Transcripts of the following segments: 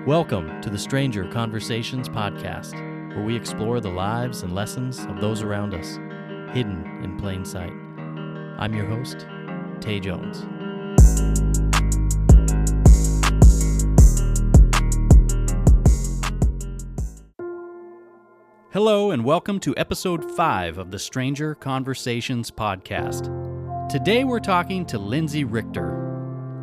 Welcome to the Stranger Conversations podcast, where we explore the lives and lessons of those around us, hidden in plain sight. I'm your host, Tay Jones. Hello and welcome to episode 5 of the Stranger Conversations podcast. Today we're talking to Lindsey Richter.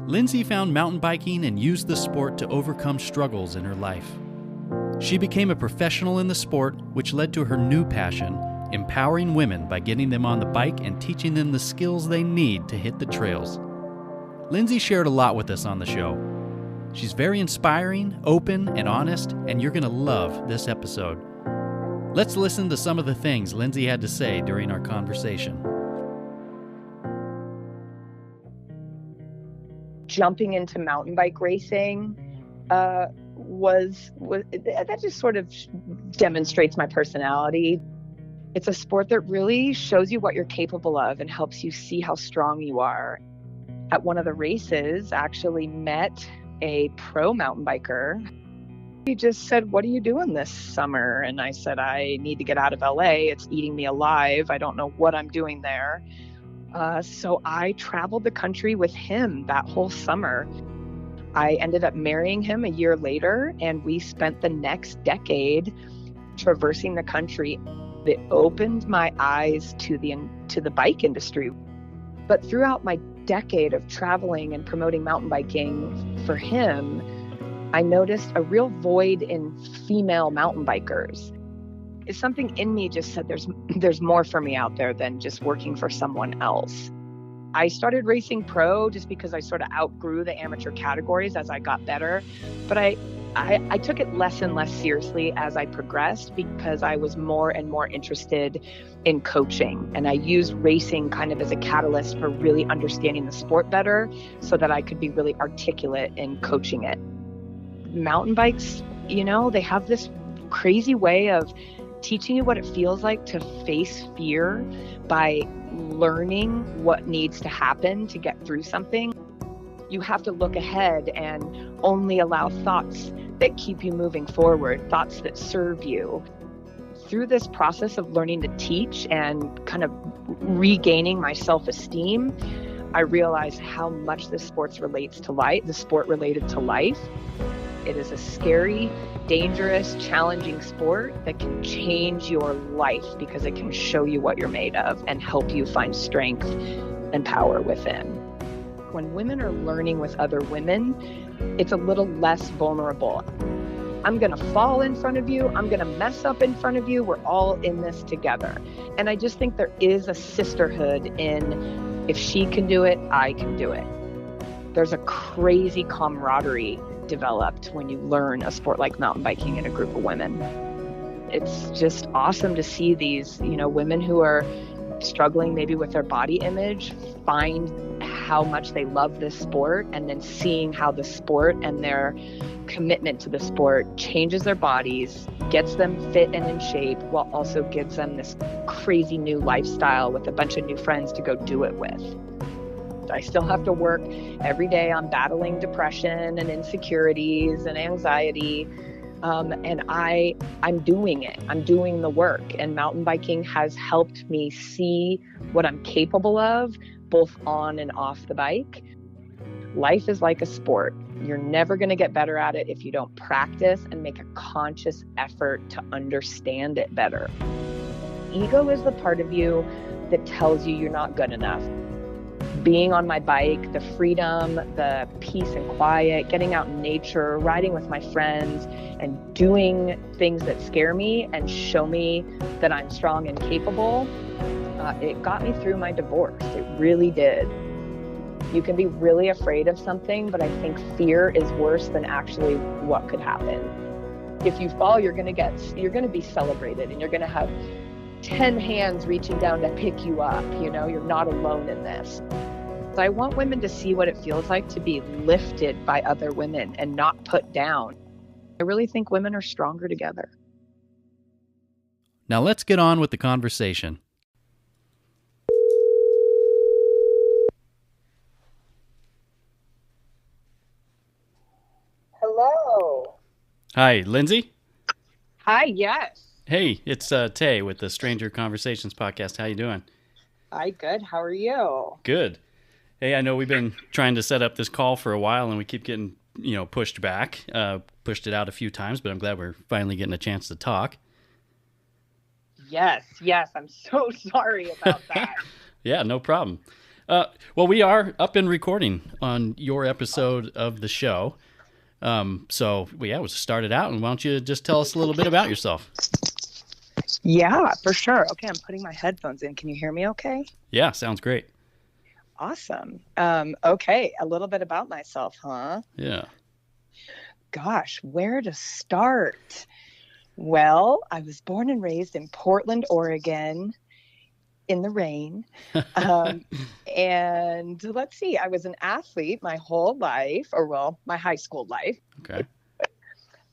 Lindsey found mountain biking and used the sport to overcome struggles in her life. She became a professional in the sport, which led to her new passion, empowering women by getting them on the bike and teaching them the skills they need to hit the trails. Lindsey shared a lot with us on the show. She's very inspiring, open, and honest, and you're going to love this episode. Let's listen to some of the things Lindsey had to say during our conversation. Jumping into mountain bike racing was that just sort of demonstrates my personality. It's a sport that really shows you what you're capable of and helps you see how strong you are. At one of the races, actually met a pro mountain biker. He just said, "What are you doing this summer?" And I said, "I need to get out of LA. It's eating me alive. I don't know what I'm doing there." So I traveled the country with him that whole summer. I ended up marrying him a year later, and we spent the next decade traversing the country. It opened my eyes to the bike industry. But throughout my decade of traveling and promoting mountain biking for him, I noticed a real void in female mountain bikers. Something in me just said there's more for me out there than just working for someone else. I started racing pro just because I sort of outgrew the amateur categories as I got better, but I took it less and less seriously as I progressed because I was more and more interested in coaching, and I used racing kind of as a catalyst for really understanding the sport better so that I could be really articulate in coaching it. Mountain bikes, they have this crazy way of teaching you what it feels like to face fear by learning what needs to happen to get through something. You have to look ahead and only allow thoughts that keep you moving forward, thoughts that serve you. Through this process of learning to teach and kind of regaining my self-esteem, I realized how much this sport related to life. It is a scary, dangerous, challenging sport that can change your life because it can show you what you're made of and help you find strength and power within. When women are learning with other women, it's a little less vulnerable. I'm going to fall in front of you. I'm going to mess up in front of you. We're all in this together. And I just think there is a sisterhood in if she can do it, I can do it. There's a crazy camaraderie developed when you learn a sport like mountain biking in a group of women. It's just awesome to see these, women who are struggling maybe with their body image find how much they love this sport, and then seeing how the sport and their commitment to the sport changes their bodies, gets them fit and in shape, while also gives them this crazy new lifestyle with a bunch of new friends to go do it with. I still have to work every day on battling depression and insecurities and anxiety. And I'm doing it. I'm doing the work. And mountain biking has helped me see what I'm capable of, both on and off the bike. Life is like a sport. You're never going to get better at it if you don't practice and make a conscious effort to understand it better. Ego is the part of you that tells you you're not good enough. Being on my bike, the freedom, the peace and quiet, getting out in nature, riding with my friends, and doing things that scare me and show me that I'm strong and capable, it got me through my divorce. It really did. You can be really afraid of something, but I think fear is worse than actually what could happen. If you fall, you're going to be celebrated, and you're going to have 10 hands reaching down to pick you up. You're not alone in this. So I want women to see what it feels like to be lifted by other women and not put down. I really think women are stronger together. Now let's get on with the conversation. Hello. Hi, Lindsey. Hi, yes. Hey, it's Tay with the Stranger Conversations podcast. How you doing? Hi, good. How are you? Good. Hey, I know we've been trying to set up this call for a while, and we keep getting pushed back. Pushed it out a few times, but I'm glad we're finally getting a chance to talk. Yes. I'm so sorry about that. Yeah, no problem. Well, we are up and recording on your episode of the show. We'll start it out, and why don't you just tell us a little bit about yourself? Yeah, for sure. Okay, I'm putting my headphones in. Can you hear me okay? Yeah, sounds great. Awesome. Okay, a little bit about myself, huh? Yeah. Gosh, where to start? Well, I was born and raised in Portland, Oregon, in the rain. And let's see, I was an athlete my whole life, my high school life. Okay.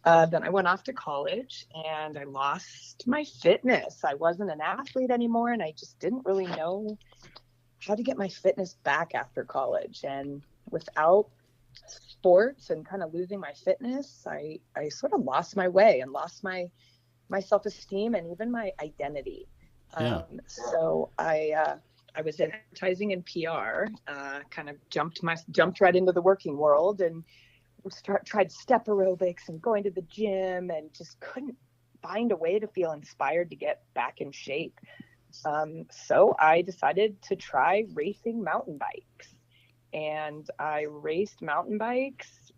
Then I went off to college and I lost my fitness. I wasn't an athlete anymore, and I just didn't really know how to get my fitness back after college. And without sports and kind of losing my fitness, I sort of lost my way and lost my self-esteem and even my identity. Yeah. So I was in advertising and PR, kind of jumped right into the working world and tried step aerobics and going to the gym, and just couldn't find a way to feel inspired to get back in shape. So I decided to try racing mountain bikes, and I raced mountain bikes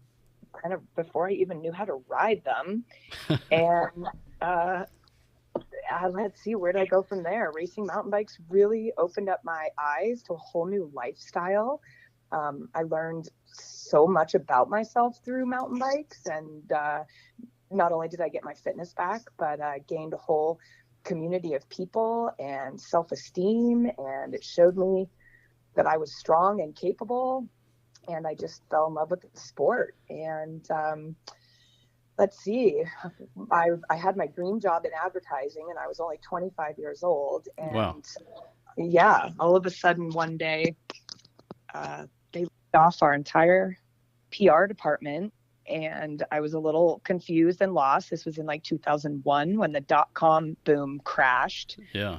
kind of before I even knew how to ride them. And let's see, where did I go from there? Racing mountain bikes really opened up my eyes to a whole new lifestyle. I learned so much about myself through mountain bikes, and not only did I get my fitness back, but I gained a whole community of people and self-esteem, and it showed me that I was strong and capable, and I just fell in love with the sport. And let's see, I had my dream job in advertising, and I was only 25 years old. And Wow. Yeah, all of a sudden one day, they laid off our entire PR department, and I was a little confused and lost. This was in like 2001 when the .com boom crashed. Yeah.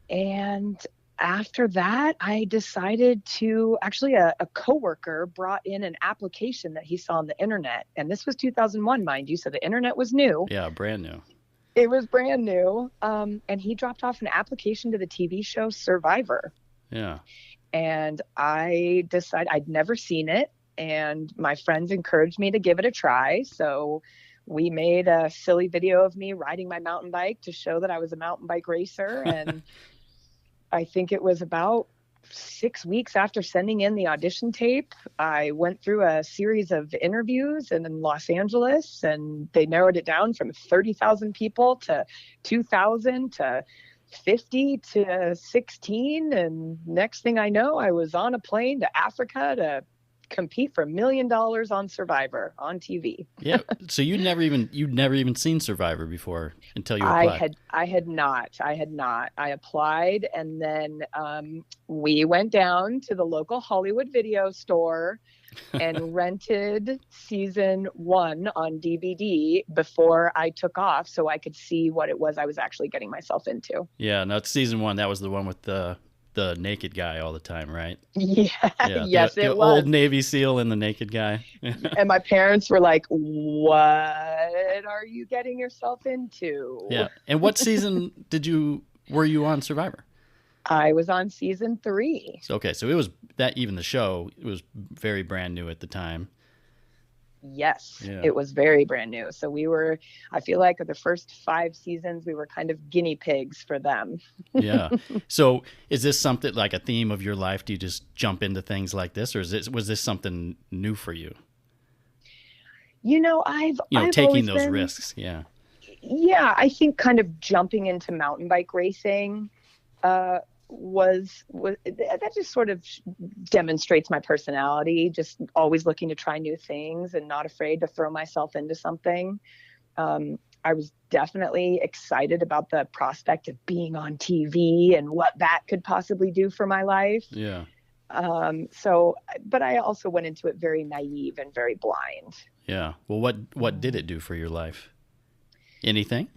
And after that, I decided to actually, a coworker brought in an application that he saw on the internet. And this was 2001, mind you. So the internet was new. Yeah, brand new. It was brand new. And he dropped off an application to the TV show Survivor. Yeah. And I decided, I'd never seen it, and my friends encouraged me to give it a try. So we made a silly video of me riding my mountain bike to show that I was a mountain bike racer. And I think it was about 6 weeks after sending in the audition tape, I went through a series of interviews in Los Angeles, and they narrowed it down from 30,000 people to 2,000 to 50 to 16. And next thing I know, I was on a plane to Africa to compete for $1 million on Survivor on TV. Yeah. So you'd never even seen Survivor before until you applied. I had not. I applied, and then we went down to the local Hollywood video store and rented season 1 on DVD before I took off, so I could see what it was I was actually getting myself into. Yeah. No, it's season 1. That was the one with the naked guy all the time, right? Yeah. Yes, the it was. old Navy SEAL and the naked guy. And my parents were like, "What are you getting yourself into?" Yeah. And what season were you on Survivor? I was on season 3. So it was that, even the show, it was very brand new at the time. Yes, Yeah. It was very brand new. So I feel like the first 5 seasons, we were kind of guinea pigs for them. Yeah. So is this something like a theme of your life? Do you just jump into things like this, or was this something new for you? I've taking those risks. Yeah. Yeah. I think kind of jumping into mountain bike racing, was that just sort of demonstrates my personality, just always looking to try new things and not afraid to throw myself into something. I was definitely excited about the prospect of being on TV and what that could possibly do for my life. Yeah. But I also went into it very naive and very blind. Yeah. Well, what did it do for your life? Anything?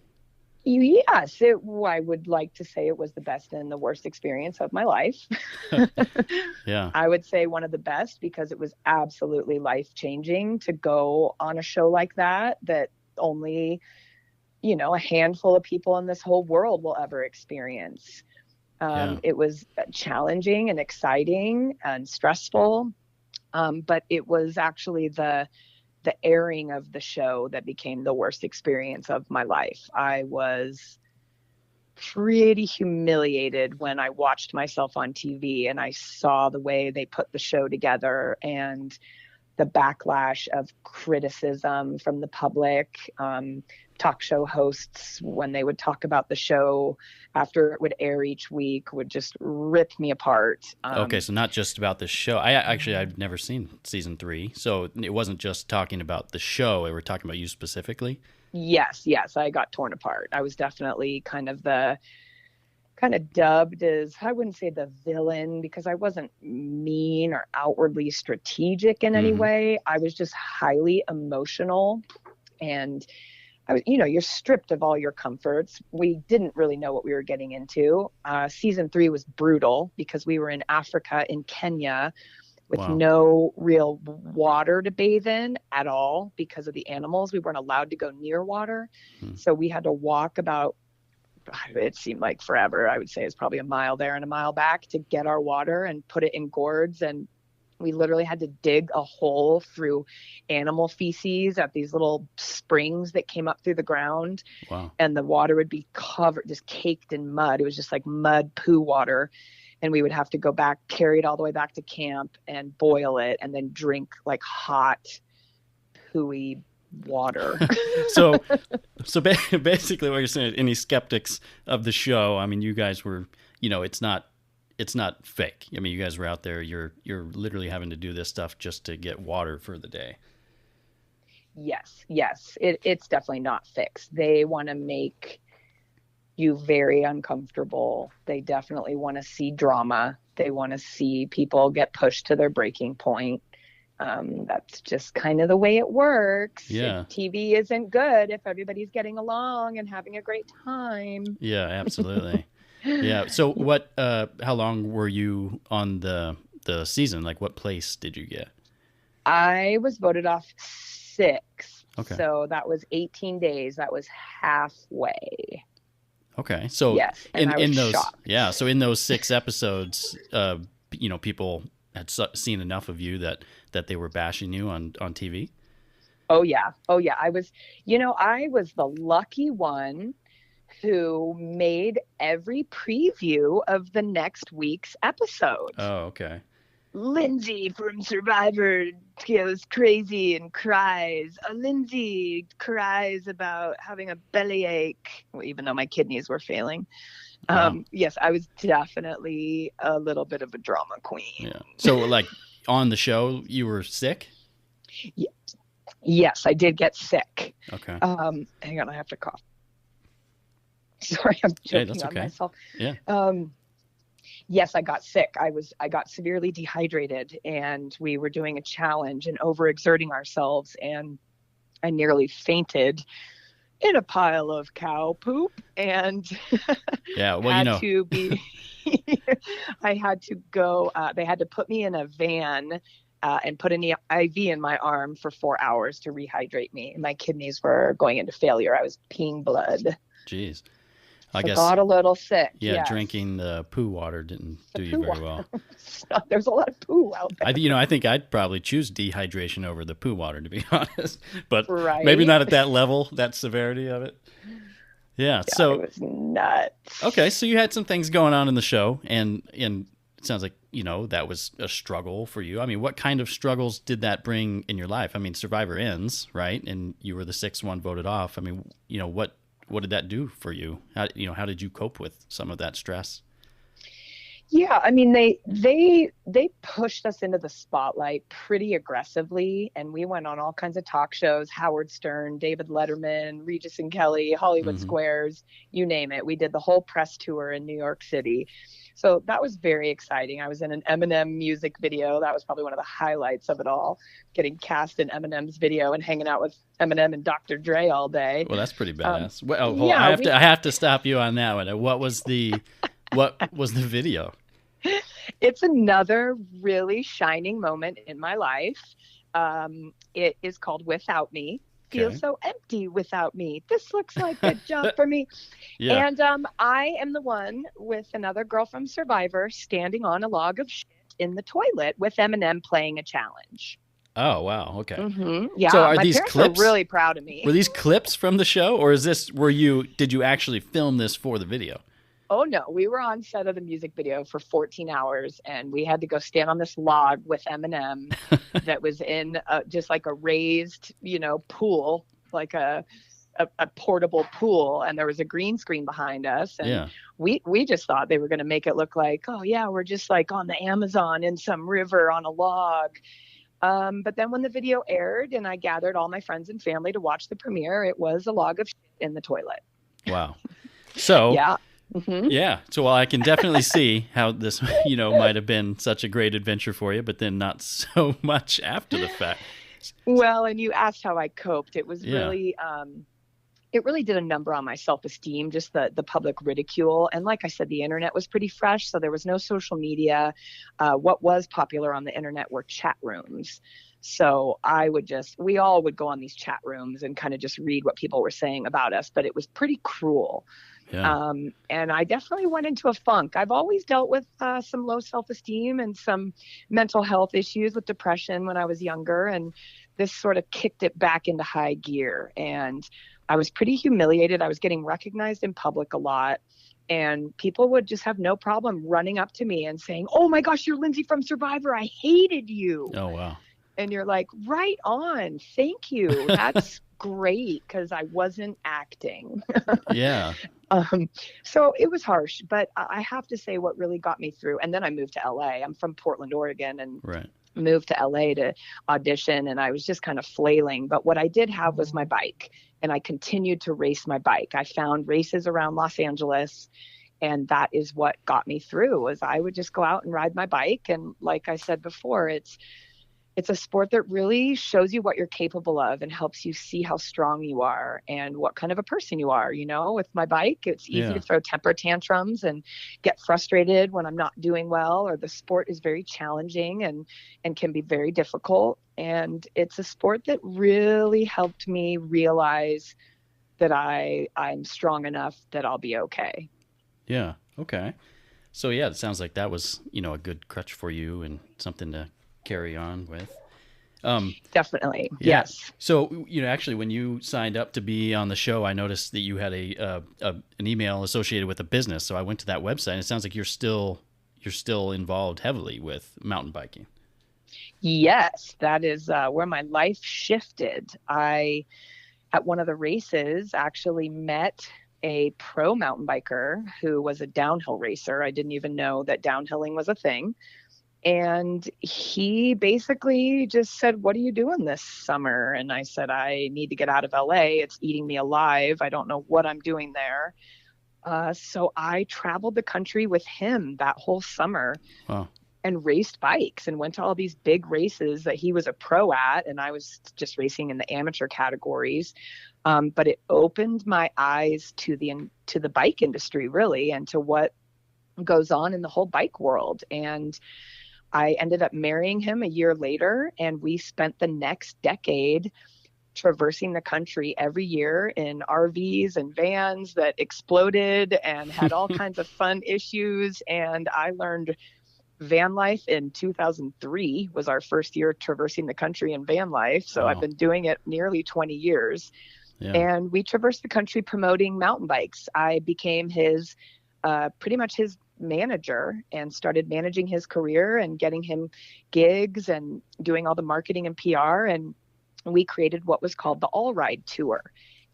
Yes, I would like to say it was the best and the worst experience of my life. Yeah. I would say one of the best because it was absolutely life-changing to go on a show like that only, a handful of people in this whole world will ever experience. Yeah. It was challenging and exciting and stressful, but it was actually the airing of the show that became the worst experience of my life. I was pretty humiliated when I watched myself on TV and I saw the way they put the show together and the backlash of criticism from the public. Talk show hosts, when they would talk about the show after it would air each week, would just rip me apart. Okay, so not just about the show. I've never seen season 3, so it wasn't just talking about the show. They were talking about you specifically. Yes, I got torn apart. I was definitely kind of dubbed as, I wouldn't say the villain because I wasn't mean or outwardly strategic in any way. I was just highly emotional, and you're stripped of all your comforts. We didn't really know what we were getting into. Season 3 was brutal because we were in Africa, in Kenya, with no real water to bathe in at all because of the animals. We weren't allowed to go near water. So we had to walk about, it seemed like forever. I would say it's probably a mile there and a mile back to get our water and put it in gourds. And we literally had to dig a hole through animal feces at these little springs that came up through the ground. Wow. And the water would be covered, just caked in mud. It was just like mud poo water. And we would have to go back, carry it all the way back to camp and boil it and then drink like hot, pooey water. So basically what you're saying, any skeptics of the show, I mean, you guys were, it's not fake. I mean, you guys were out there, you're literally having to do this stuff just to get water for the day. Yes. It's definitely not fixed. They want to make you very uncomfortable. They definitely want to see drama. They want to see people get pushed to their breaking point. That's just kind of the way it works. Yeah. TV isn't good if everybody's getting along and having a great time. Yeah, absolutely. Yeah. So how long were you on the season? Like what place did you get? I was voted off 6. Okay. So that was 18 days. That was halfway. Okay. So yes, and in those shocked. Yeah, so in those 6 episodes, people had seen enough of you that they were bashing you on TV? Oh yeah. I was the lucky one who made every preview of the next week's episode. Oh, okay. Lindsey from Survivor goes crazy and cries. Lindsey cries about having a bellyache, even though my kidneys were failing. Wow. Yes, I was definitely a little bit of a drama queen. Yeah. So, like, on the show, you were sick? Yes, I did get sick. Okay. Hang on, I have to cough. Sorry, I'm joking on myself. Yeah. Yes, I got sick. I got severely dehydrated, and we were doing a challenge and overexerting ourselves, and I nearly fainted in a pile of cow poop, and yeah, well, I had to go. They had to put me in a van and put an IV in my arm for 4 hours to rehydrate me. My kidneys were going into failure. I was peeing blood. Jeez. I guess got a little sick. Yeah, yes. Drinking the poo water didn't do you very well. There's a lot of poo out there. I think I'd probably choose dehydration over the poo water, to be honest. But right? Maybe not at that level, that severity of it. Yeah, so it was nuts. Okay, so you had some things going on in the show, and it sounds like that was a struggle for you. I mean, what kind of struggles did that bring in your life? I mean, Survivor ends, right? And you were the 6th one voted off. I mean, what did that do for you? How did you cope with some of that stress? Yeah, I mean they pushed us into the spotlight pretty aggressively, and we went on all kinds of talk shows, Howard Stern, David Letterman, Regis and Kelly, Hollywood Hmm. Squares, you name it. We did the whole press tour in New York City. So that was very exciting. I was in an Eminem music video. That was probably one of the highlights of it all, getting cast in Eminem's video and hanging out with Eminem and Dr. Dre all day. Well, that's pretty badass. Well, hold on. Yeah, I have to stop you on that one. What was the video? it's another really shining moment in my life. It is called Without Me. Feels Okay. so empty without me. This looks like a job for me. Yeah. And I am the one with another girl from Survivor standing on a log of shit in the toilet with Eminem playing a challenge. Oh, wow. Okay. Yeah, So are my these parents clips? are really proud of me. Were these clips from the show, or did you actually film this for the video? Oh no, we were on set of the music video for 14 hours and we had to go stand on this log with Eminem that was in just like a raised, pool, like a portable pool, and there was a green screen behind us, and Yeah. we just thought they were going to make it look like, oh yeah, we're just like on the Amazon in some river on a log. But then when the video aired and I gathered all my friends and family to watch the premiere, it was a log of shit in the toilet. Wow. So Yeah. Hmm. yeah. So while I can definitely see how this, might have been such a great adventure for you, but then not so much after the fact. Well, and you asked how I coped. It was Yeah. really, it really did a number on my self-esteem, just the public ridicule. And like I said, the internet was pretty fresh, so there was no social media. What was popular on the internet were chat rooms. So we all would go on these chat rooms and kind of just read what people were saying about us, but it was pretty cruel. Yeah. And I definitely went into a funk. I've always dealt with some low self-esteem and some mental health issues with depression when I was younger. And this sort of kicked it back into high gear. And I was pretty humiliated. I was getting recognized in public a lot. And people would just have no problem running up to me and saying, "Oh my gosh, you're Lindsey from Survivor. I hated you." Oh, wow. And you're like, right on. Thank you. That's great, because I wasn't acting. Yeah. So it was harsh, but I have to say what really got me through. And then I moved to LA. I'm from Portland, Oregon, and Right. moved to LA to audition. And I was just kind of flailing. But what I did have was my bike, and I continued to race my bike. I found races around Los Angeles. And that is what got me through, was I would just go out and ride my bike. And like I said before, it's a sport that really shows you what you're capable of and helps you see how strong you are and what kind of a person you are. With my bike, it's easy to throw temper tantrums and get frustrated when I'm not doing well, or the sport is very challenging and can be very difficult. And it's a sport that really helped me realize that I'm strong enough that I'll be okay. Yeah. Okay. So yeah, it sounds like that was, a good crutch for you and something to carry on with. Definitely. Yeah. Yes. So, actually, when you signed up to be on the show, I noticed that you had an email associated with a business. So I went to that website, and it sounds like you're still involved heavily with mountain biking. Yes, that is where my life shifted. I, at one of the races, actually met a pro mountain biker who was a downhill racer. I didn't even know that downhilling was a thing. And he basically just said, "What are you doing this summer?" And I said, "I need to get out of LA. It's eating me alive. I don't know what I'm doing there." So I traveled the country with him that whole summer. Wow. And raced bikes and went to all these big races that he was a pro at. And I was just racing in the amateur categories. But it opened my eyes to the bike industry, really, and to what goes on in the whole bike world. And I ended up marrying him a year later, and we spent the next decade traversing the country every year in RVs and vans that exploded and had all kinds of fun issues. And I learned van life in 2003 was our first year traversing the country in van life. So Wow. I've been doing it nearly 20 years. Yeah. And we traversed the country promoting mountain bikes. I became pretty much his manager, and started managing his career and getting him gigs and doing all the marketing and PR. And we created what was called the AllRide Tour.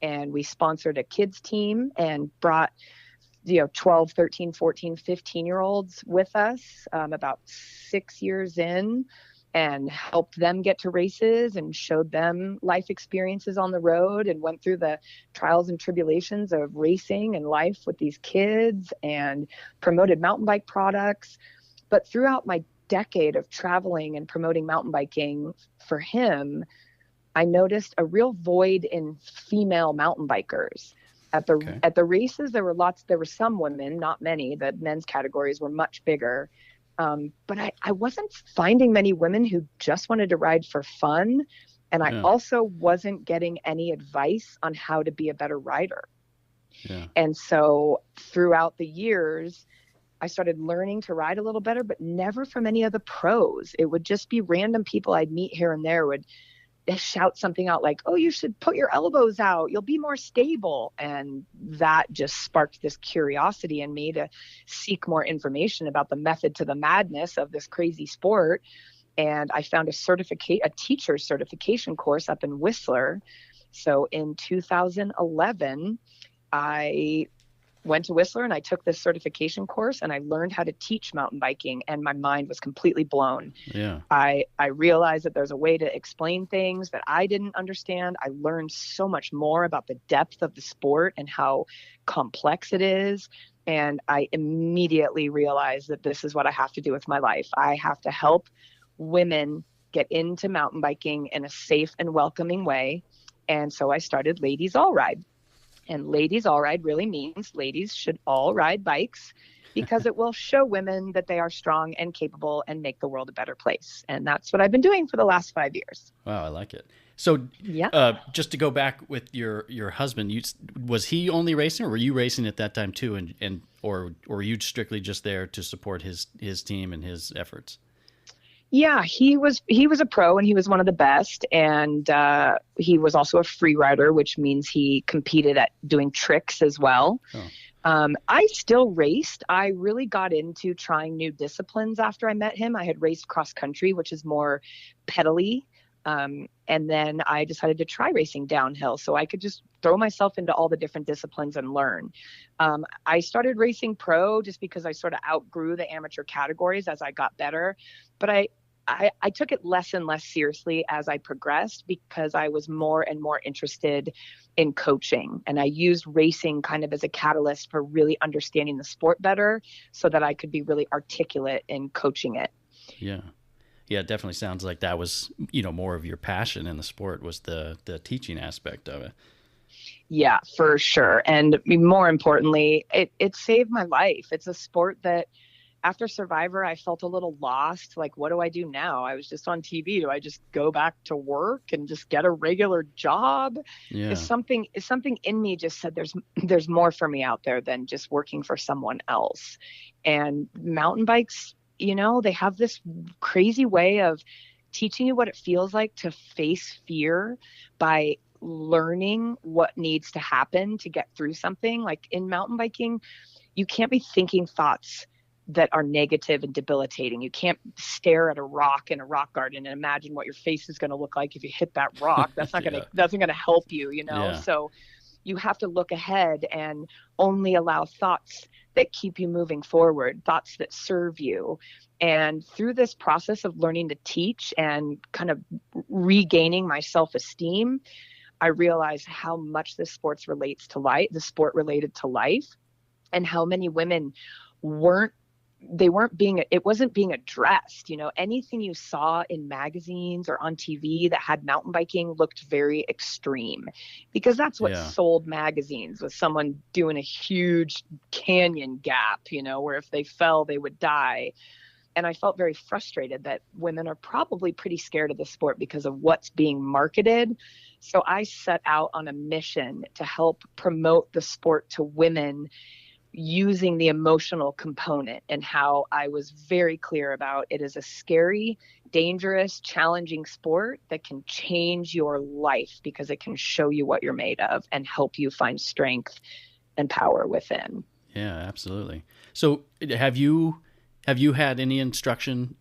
And we sponsored a kids team and brought 12, 13, 14, 15-year-olds with us, about 6 years in, and helped them get to races and showed them life experiences on the road, and went through the trials and tribulations of racing and life with these kids, and promoted mountain bike products. But throughout my decade of traveling and promoting mountain biking for him, I noticed a real void in female mountain bikers. At the races, there were some women, not many. The men's categories were much bigger. But I wasn't finding many women who just wanted to ride for fun. And I also wasn't getting any advice on how to be a better rider. Yeah. And so throughout the years, I started learning to ride a little better, but never from any of the pros. It would just be random people I'd meet here and there would shout something out like, "Oh, you should put your elbows out. You'll be more stable." And that just sparked this curiosity in me to seek more information about the method to the madness of this crazy sport. And I found a teacher certification course up in Whistler. So in 2011, I went to Whistler and I took this certification course, and I learned how to teach mountain biking, and my mind was completely blown. Yeah. I realized that there's a way to explain things that I didn't understand. I learned so much more about the depth of the sport and how complex it is. And I immediately realized that this is what I have to do with my life. I have to help women get into mountain biking in a safe and welcoming way. And so I started Ladies AllRide. And Ladies AllRide really means ladies should all ride bikes, because it will show women that they are strong and capable and make the world a better place. And that's what I've been doing for the last 5 years. Wow, I like it. So just to go back with your husband, was he only racing, or were you racing at that time too? Or were you strictly just there to support his team and his efforts? Yeah, he was a pro, and he was one of the best. And he was also a free rider, which means he competed at doing tricks as well. Oh. I still raced. I really got into trying new disciplines after I met him. I had raced cross country, which is more pedally. And then I decided to try racing downhill so I could just throw myself into all the different disciplines and learn. I started racing pro just because I sort of outgrew the amateur categories as I got better. But I took it less and less seriously as I progressed, because I was more and more interested in coaching. And I used racing kind of as a catalyst for really understanding the sport better, so that I could be really articulate in coaching it. Yeah. Yeah, it definitely sounds like that was, more of your passion in the sport, was the teaching aspect of it. Yeah, for sure. And more importantly, it saved my life. It's a sport that after Survivor, I felt a little lost. Like, what do I do now? I was just on TV. Do I just go back to work and just get a regular job? Yeah. Something in me just said there's more for me out there than just working for someone else. And mountain bikes, they have this crazy way of teaching you what it feels like to face fear by learning what needs to happen to get through something. Like in mountain biking, you can't be thinking thoughts that are negative and debilitating. You can't stare at a rock in a rock garden and imagine what your face is going to look like if you hit that rock. That's not going to, that's not going to help you, Yeah. So you have to look ahead and only allow thoughts that keep you moving forward, thoughts that serve you. And through this process of learning to teach and kind of regaining my self-esteem, I realized how much the sport related to life, and how many women it wasn't being addressed. Anything you saw in magazines or on TV that had mountain biking looked very extreme, because that's what sold magazines, was someone doing a huge canyon gap, where if they fell, they would die. And I felt very frustrated that women are probably pretty scared of the sport because of what's being marketed. So I set out on a mission to help promote the sport to women, using the emotional component, and how I was very clear about it is a scary, dangerous, challenging sport that can change your life, because it can show you what you're made of and help you find strength and power within. Yeah, absolutely. So have you had any instruction,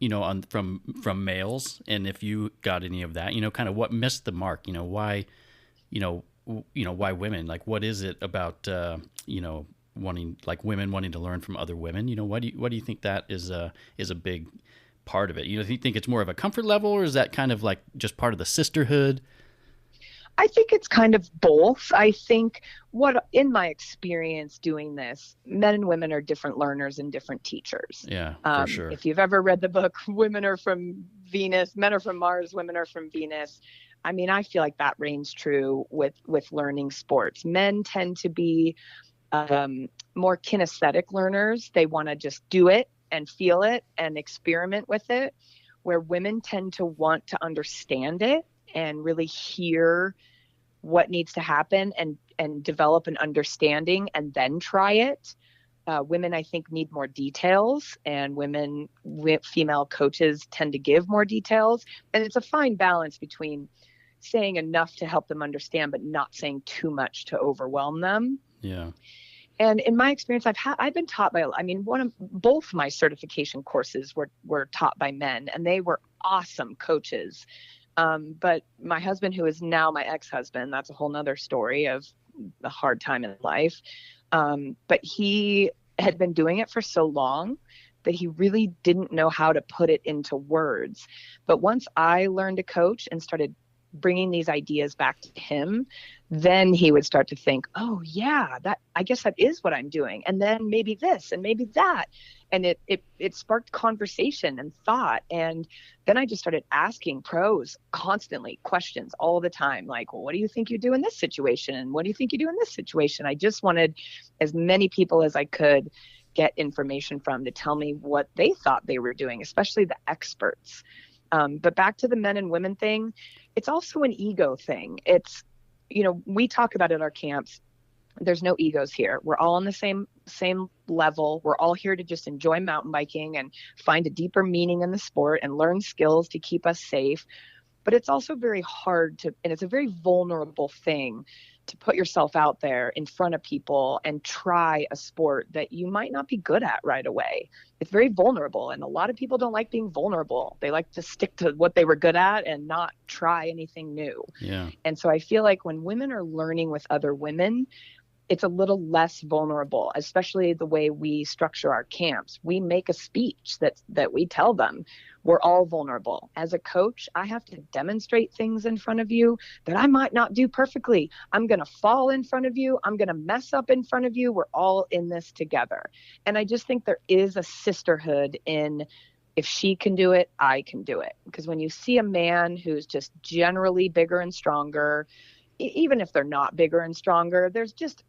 from males, and if you got any of that, kind of what missed the mark, why, why women, like, what is it about, wanting, like women wanting to learn from other women. You know, what do you think that is a big part of it? You know, do you think it's more of a comfort level, or is that kind of like just part of the sisterhood? I think it's kind of both. I think in my experience doing this, men and women are different learners and different teachers. Yeah, for sure. If you've ever read the book, Women Are From Venus, Men Are From Mars, Women Are From Venus. I mean, I feel like that reigns true with learning sports. Men tend to be more kinesthetic learners. They want to just do it and feel it and experiment with it, where women tend to want to understand it and really hear what needs to happen and develop an understanding and then try it. Women, I think, need more details, and female coaches tend to give more details. And it's a fine balance between saying enough to help them understand, but not saying too much to overwhelm them. Yeah. And in my experience, I've been taught by, both my certification courses were taught by men, and they were awesome coaches. But my husband, who is now my ex-husband, that's a whole nother story of a hard time in life. But he had been doing it for so long that he really didn't know how to put it into words. But once I learned to coach and started bringing these ideas back to him, then he would start to think, oh yeah, I guess that is what I'm doing. And then maybe this and maybe that. And it sparked conversation and thought. And then I just started asking pros constantly questions all the time. Like, well, what do you think you do in this situation? And what do you think you do in this situation? I just wanted as many people as I could get information from to tell me what they thought they were doing, especially the experts. But back to the men and women thing, it's also an ego thing. It's, we talk about at our camps, there's no egos here. We're all on the same level. We're all here to just enjoy mountain biking and find a deeper meaning in the sport and learn skills to keep us safe. But it's also very hard and it's a very vulnerable thing to put yourself out there in front of people and try a sport that you might not be good at right away. It's very vulnerable, and a lot of people don't like being vulnerable. They like to stick to what they were good at and not try anything new. Yeah. And so I feel like when women are learning with other women, it's a little less vulnerable, especially the way we structure our camps. We make a speech that we tell them we're all vulnerable. As a coach, I have to demonstrate things in front of you that I might not do perfectly. I'm going to fall in front of you. I'm going to mess up in front of you. We're all in this together. And I just think there is a sisterhood in, if she can do it, I can do it. Because when you see a man who's just generally bigger and stronger, even if they're not bigger and stronger, there's just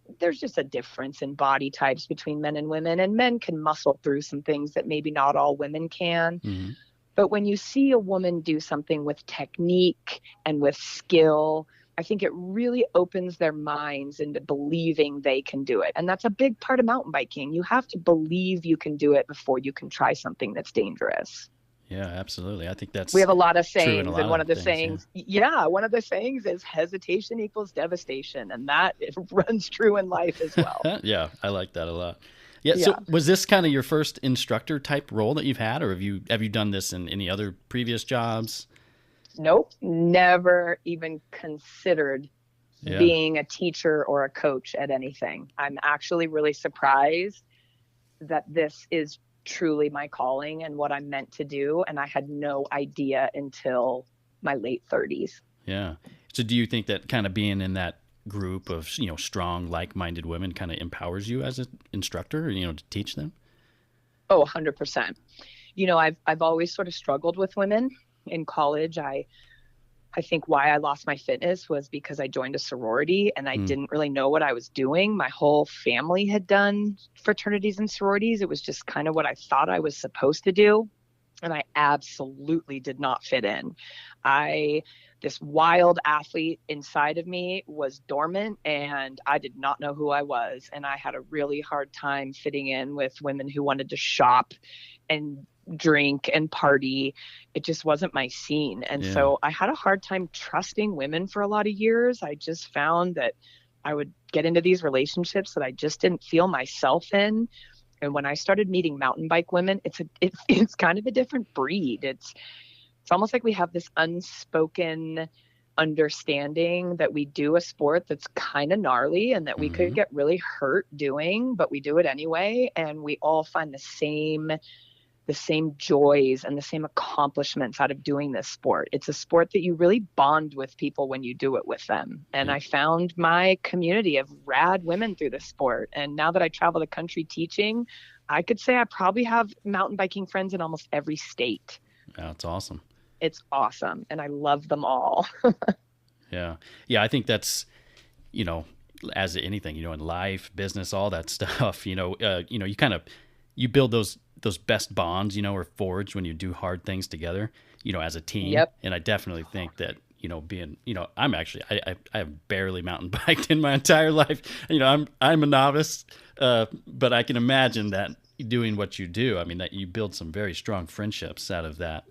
a difference in body types between men and women, and men can muscle through some things that maybe not all women can. Mm-hmm. But when you see a woman do something with technique and with skill, I think it really opens their minds into believing they can do it. And that's a big part of mountain biking. You have to believe you can do it before you can try something that's dangerous. Yeah, absolutely. I think we have a lot of sayings, and one of the sayings, one of the sayings is hesitation equals devastation, and that it runs true in life as well. Yeah, I like that a lot. Yeah. So was this kind of your first instructor type role that you've had, or have you done this in any other previous jobs? Nope, never even considered being a teacher or a coach at anything. I'm actually really surprised that this is truly my calling and what I'm meant to do. And I had no idea until my late 30s. Yeah. So do you think that kind of being in that group of, strong, like-minded women kind of empowers you as an instructor, to teach them? Oh, 100%. I've always sort of struggled with women. In college, I think why I lost my fitness was because I joined a sorority and I didn't really know what I was doing. My whole family had done fraternities and sororities. It was just kind of what I thought I was supposed to do. And I absolutely did not fit in. This wild athlete inside of me was dormant, and I did not know who I was. And I had a really hard time fitting in with women who wanted to shop and drink and party. It just wasn't my scene. And so I had a hard time trusting women for a lot of years. I just found that I would get into these relationships that I just didn't feel myself in. And when I started meeting mountain bike women, it's kind of a different breed. It's almost like we have this unspoken understanding that we do a sport that's kind of gnarly and that we could get really hurt doing, but we do it anyway. And we all find the same joys and the same accomplishments out of doing this sport. It's a sport that you really bond with people when you do it with them. And I found my community of rad women through the sport. And now that I travel the country teaching, I could say I probably have mountain biking friends in almost every state. That's awesome. It's awesome. And I love them all. Yeah. Yeah. I think that's, as anything, in life, business, all that stuff, you build those best bonds, or forge when you do hard things together, as a team. Yep. And I definitely think that, being, I'm actually, I have barely mountain biked in my entire life. I'm a novice, but I can imagine that doing what you do, that you build some very strong friendships out of that.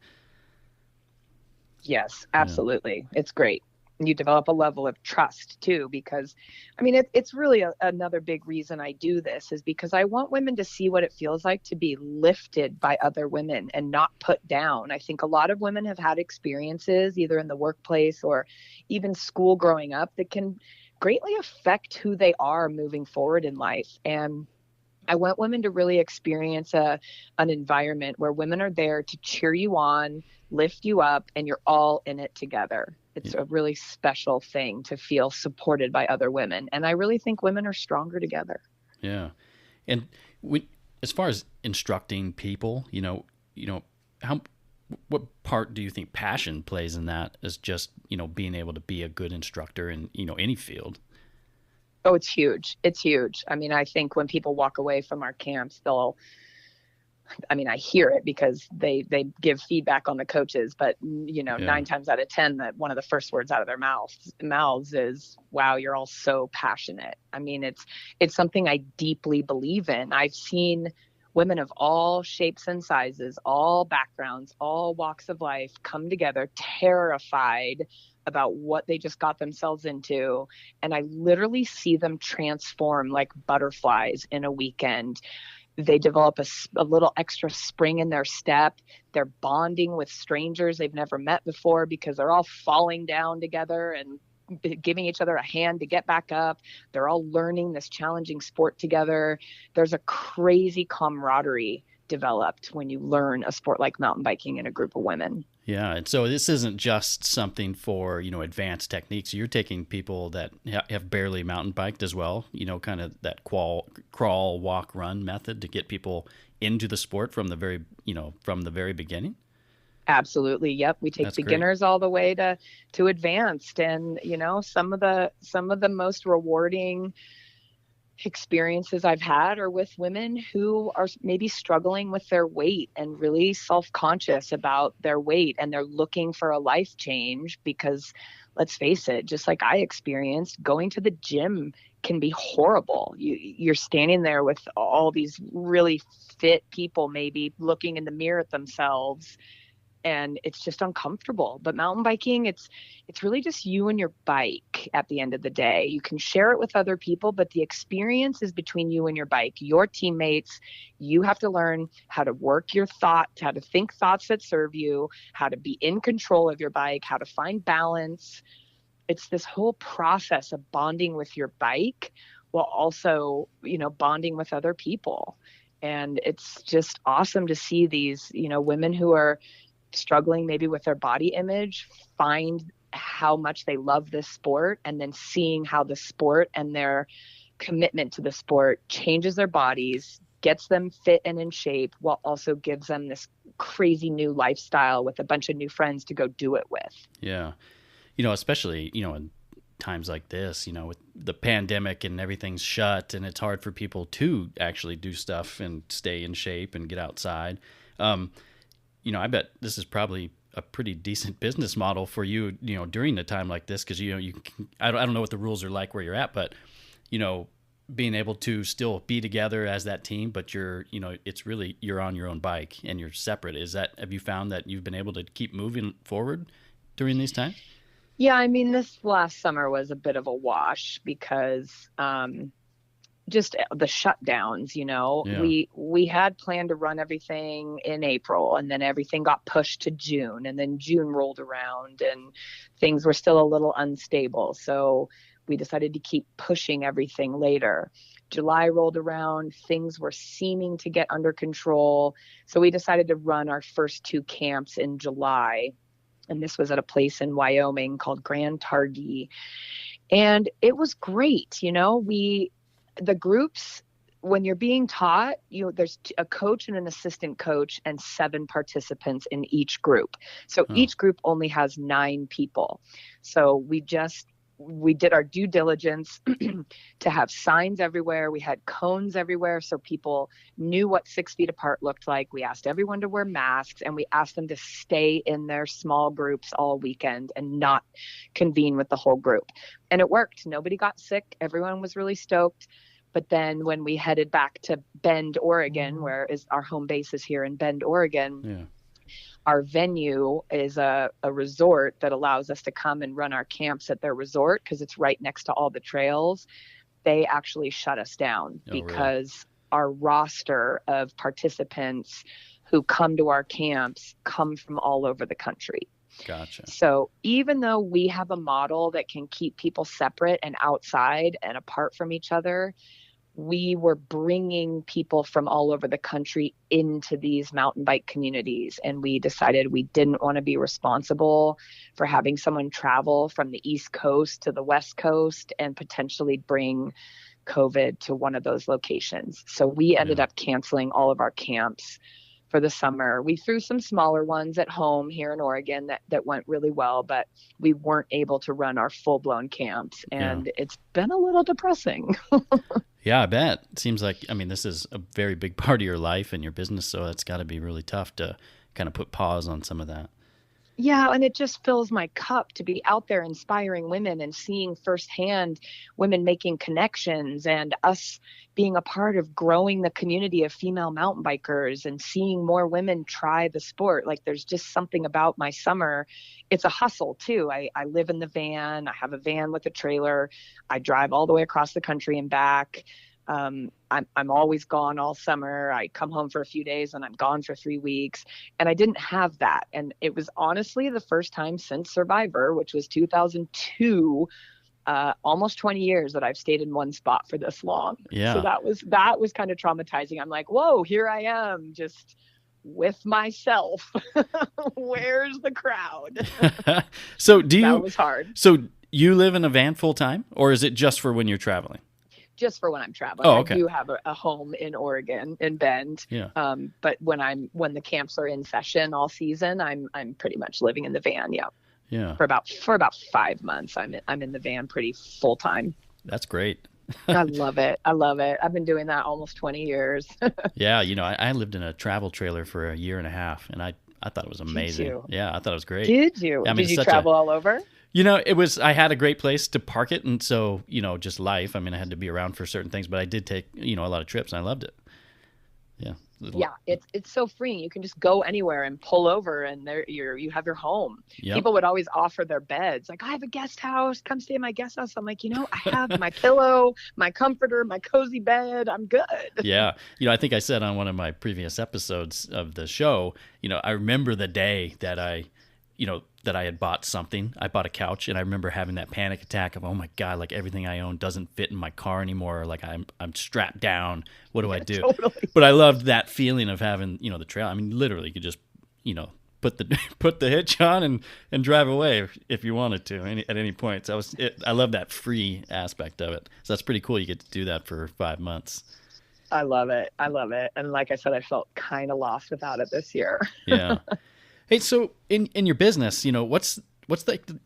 Yes, absolutely. Yeah. It's great. You develop a level of trust too, because it's really another big reason I do this is because I want women to see what it feels like to be lifted by other women and not put down. I think a lot of women have had experiences either in the workplace or even school growing up that can greatly affect who they are moving forward in life. And I want women to really experience an environment where women are there to cheer you on, lift you up, and you're all in it together. It's a really special thing to feel supported by other women. And I really think women are stronger together. Yeah. And as far as instructing people, what part do you think passion plays in that as just, being able to be a good instructor in, any field? Oh, it's huge. It's huge. I think when people walk away from our camps, I hear it because they give feedback on the coaches, but 9 times out of 10, that one of the first words out of their mouths is, wow, you're all so passionate. It's something I deeply believe in. I've seen women of all shapes and sizes, all backgrounds, all walks of life come together terrified about what they just got themselves into. And I literally see them transform like butterflies in a weekend. They develop a little extra spring in their step. They're bonding with strangers they've never met before because they're all falling down together and giving each other a hand to get back up. They're all learning this challenging sport together. There's a crazy camaraderie developed when you learn a sport like mountain biking in a group of women. Yeah, and so this isn't just something for, advanced techniques. You're taking people that have barely mountain biked as well, kind of that crawl, walk, run method to get people into the sport from the very beginning. Absolutely. Yep. We take beginners all the way to advanced. And, some of the most rewarding experiences I've had are with women who are maybe struggling with their weight and really self-conscious about their weight, and they're looking for a life change because, let's face it, just like I experienced, going to the gym can be horrible. You're standing there with all these really fit people maybe looking in the mirror at themselves, and it's just uncomfortable. But mountain biking, it's really just you and your bike at the end of the day. You can share it with other people, but the experience is between you and your bike, your teammates. You have to learn how to work your thoughts, how to think thoughts that serve you, how to be in control of your bike, how to find balance. It's this whole process of bonding with your bike while also, bonding with other people. And it's just awesome to see these, women who are struggling maybe with their body image find how much they love this sport, and then seeing how the sport and their commitment to the sport changes their bodies, gets them fit and in shape, while also gives them this crazy new lifestyle with a bunch of new friends to go do it with. Yeah. Especially, in times like this, with the pandemic and everything's shut and it's hard for people to actually do stuff and stay in shape and get outside. I bet this is probably a pretty decent business model for you, during a time like this, because, I don't know what the rules are like where you're at, but, being able to still be together as that team, but it's really, you're on your own bike and you're separate. Have you found that you've been able to keep moving forward during these times? Yeah. This last summer was a bit of a wash because, just the shutdowns, Yeah. we had planned to run everything in April, and then everything got pushed to June, and then June rolled around and things were still a little unstable. So we decided to keep pushing everything later. July rolled around, things were seeming to get under control. So we decided to run our first 2 camps in July. And this was at a place in Wyoming called Grand Targhee. And it was great. The groups, when you're being taught, there's a coach and an assistant coach and 7 participants in each group. So each group only has 9 people. So we did our due diligence to have signs everywhere. We had cones everywhere so people knew what 6 feet apart looked like. We asked everyone to wear masks, and we asked them to stay in their small groups all weekend and not convene with the whole group. And it worked. Nobody got sick. Everyone was really stoked. But then when we headed back to Bend, Oregon, where our home base is here in Bend, Oregon, our venue is a resort that allows us to come and run our camps at their resort because it's right next to all the trails. They actually shut us down because our roster of participants who come to our camps come from all over the country. Gotcha. So even though we have a model that can keep people separate and outside and apart from each other, we were bringing people from all over the country into these mountain bike communities. And we decided we didn't want to be responsible for having someone travel from the East Coast to the West Coast and potentially bring COVID to one of those locations. So we ended up canceling all of our camps for the summer. We threw some smaller ones at home here in Oregon that went really well, but we weren't able to run our full-blown camps. And it's been a little depressing. Yeah, I bet. It seems like, this is a very big part of your life and your business, so it's got to be really tough to kind of put pause on some of that. Yeah, and it just fills my cup to be out there inspiring women and seeing firsthand women making connections and us being a part of growing the community of female mountain bikers and seeing more women try the sport. Like, there's just something about my summer. It's a hustle too. I live in the van. I have a van with a trailer. I drive all the way across the country and back. I'm always gone all summer. I come home for a few days and I'm gone for 3 weeks. And I didn't have that. And it was honestly the first time since Survivor, which was 2002, almost 20 years that I've stayed in one spot for this long. Yeah. So that was kind of traumatizing. I'm like, whoa, here I am just with myself. Where's the crowd? So that was hard. So you live in a van full time, or is it just for when you're traveling? Just for when I'm traveling. Oh, okay. I do have a home in Oregon, in Bend. Yeah. But when the camps are in session all season, I'm pretty much living in the van. Yeah. Yeah. For about 5 months, I'm in the van pretty full time. That's great. I love it. I've been doing that almost 20 years. Yeah. I lived in a travel trailer for a year and a half, and I thought it was amazing. Did you? Yeah. I thought it was great. Did you? Did you travel all over? I had a great place to park it. And so, just life. I had to be around for certain things, but I did take, a lot of trips and I loved it. Yeah. Yeah. It's so freeing. You can just go anywhere and pull over and you have your home. Yep. People would always offer their beds. Like, I have a guest house. Come stay in my guest house. I'm like, I have my pillow, my comforter, my cozy bed. I'm good. Yeah. I think I said on one of my previous episodes of the show, I remember the day that I had bought something. I bought a couch, and I remember having that panic attack of, oh my God, like everything I own doesn't fit in my car anymore. Or like I'm strapped down. What do I do? Totally. But I loved that feeling of having, the trail. Literally you could just, put the hitch on and drive away if you wanted to at any point. So I love that free aspect of it. So that's pretty cool. You get to do that for 5 months. I love it. And like I said, I felt kind of lost without it this year. Yeah. Hey, so in your business, what's